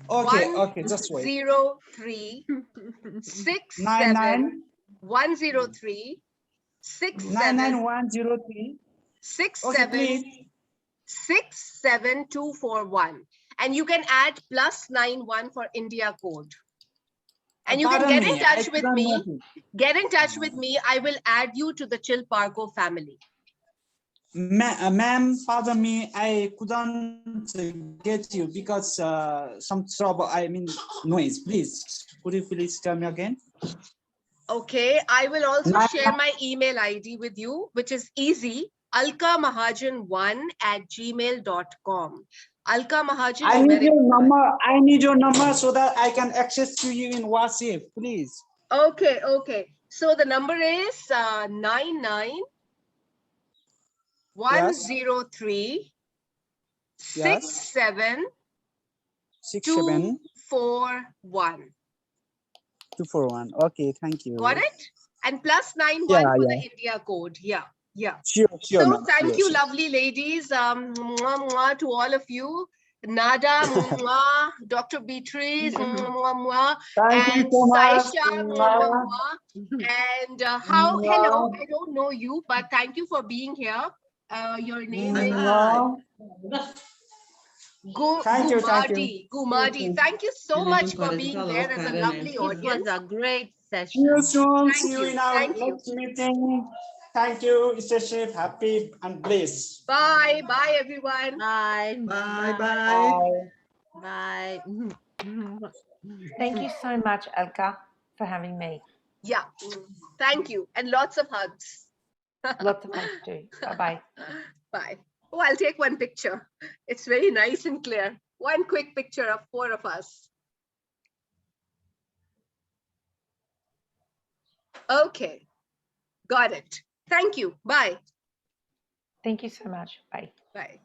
S13: Okay, just wait.
S1: 103 67
S13: 99
S1: 103 67
S13: 99103. Okay,
S1: 67
S13: please.
S1: 67241. And you can add +91 for India code. And you can
S13: Pardon
S1: get in
S13: me,
S1: touch
S13: I
S1: with
S13: couldn't
S1: me.
S13: notice.
S1: Get in touch with me. I will add you to the Chilparco family.
S13: Ma'am, pardon me, I couldn't get you because some trouble, I mean noise. Please, could you please tell me again?
S1: Okay, I will also
S13: My-
S1: share my email ID with you, which is easy, alkamahajan1@gmail.com. Alka Mahajan.
S13: I need your number. I need your number so that I can access to you in WhatsApp, please.
S1: Okay, okay. So the number is 99 103
S13: Yes.
S1: 67
S13: 67
S1: 241.
S13: 241. Okay, thank you.
S1: Got it? And +91
S13: Yeah,
S1: for
S13: yeah.
S1: the India code. Yeah, yeah.
S13: Sure,
S1: So
S13: ma'am.
S1: thank you,
S13: Sure.
S1: lovely ladies. Mwah, mwah to all of you. Nada, mwah, Dr. Beatrice, mwah, mwah,
S13: Thank you
S1: and
S13: so much.
S1: Saisha, mwah, mwah. And hello, I don't know you, but thank you for being here. Your name is
S13: Thank you.
S1: Gumadi. Thank you so much for being there as a lovely
S9: It was
S1: audience.
S9: a great
S13: See
S9: session.
S13: you soon.
S1: Thank
S13: See you
S1: you.
S13: in our
S1: Thank you.
S13: next meeting. Thank you. Stay safe, happy, and blessed.
S1: Bye. Bye, everyone.
S9: Bye.
S5: Bye.
S9: Bye.
S4: Thank you so much, Elka, for having me.
S1: Yeah. Thank you. And lots of hugs.
S4: Lots of fun too. Bye-bye.
S1: Bye. Oh, I'll take one picture. It's very nice and clear. One quick picture of 4 of us. Okay. Got it. Thank you. Bye.
S4: Thank you so much. Bye.
S1: Bye.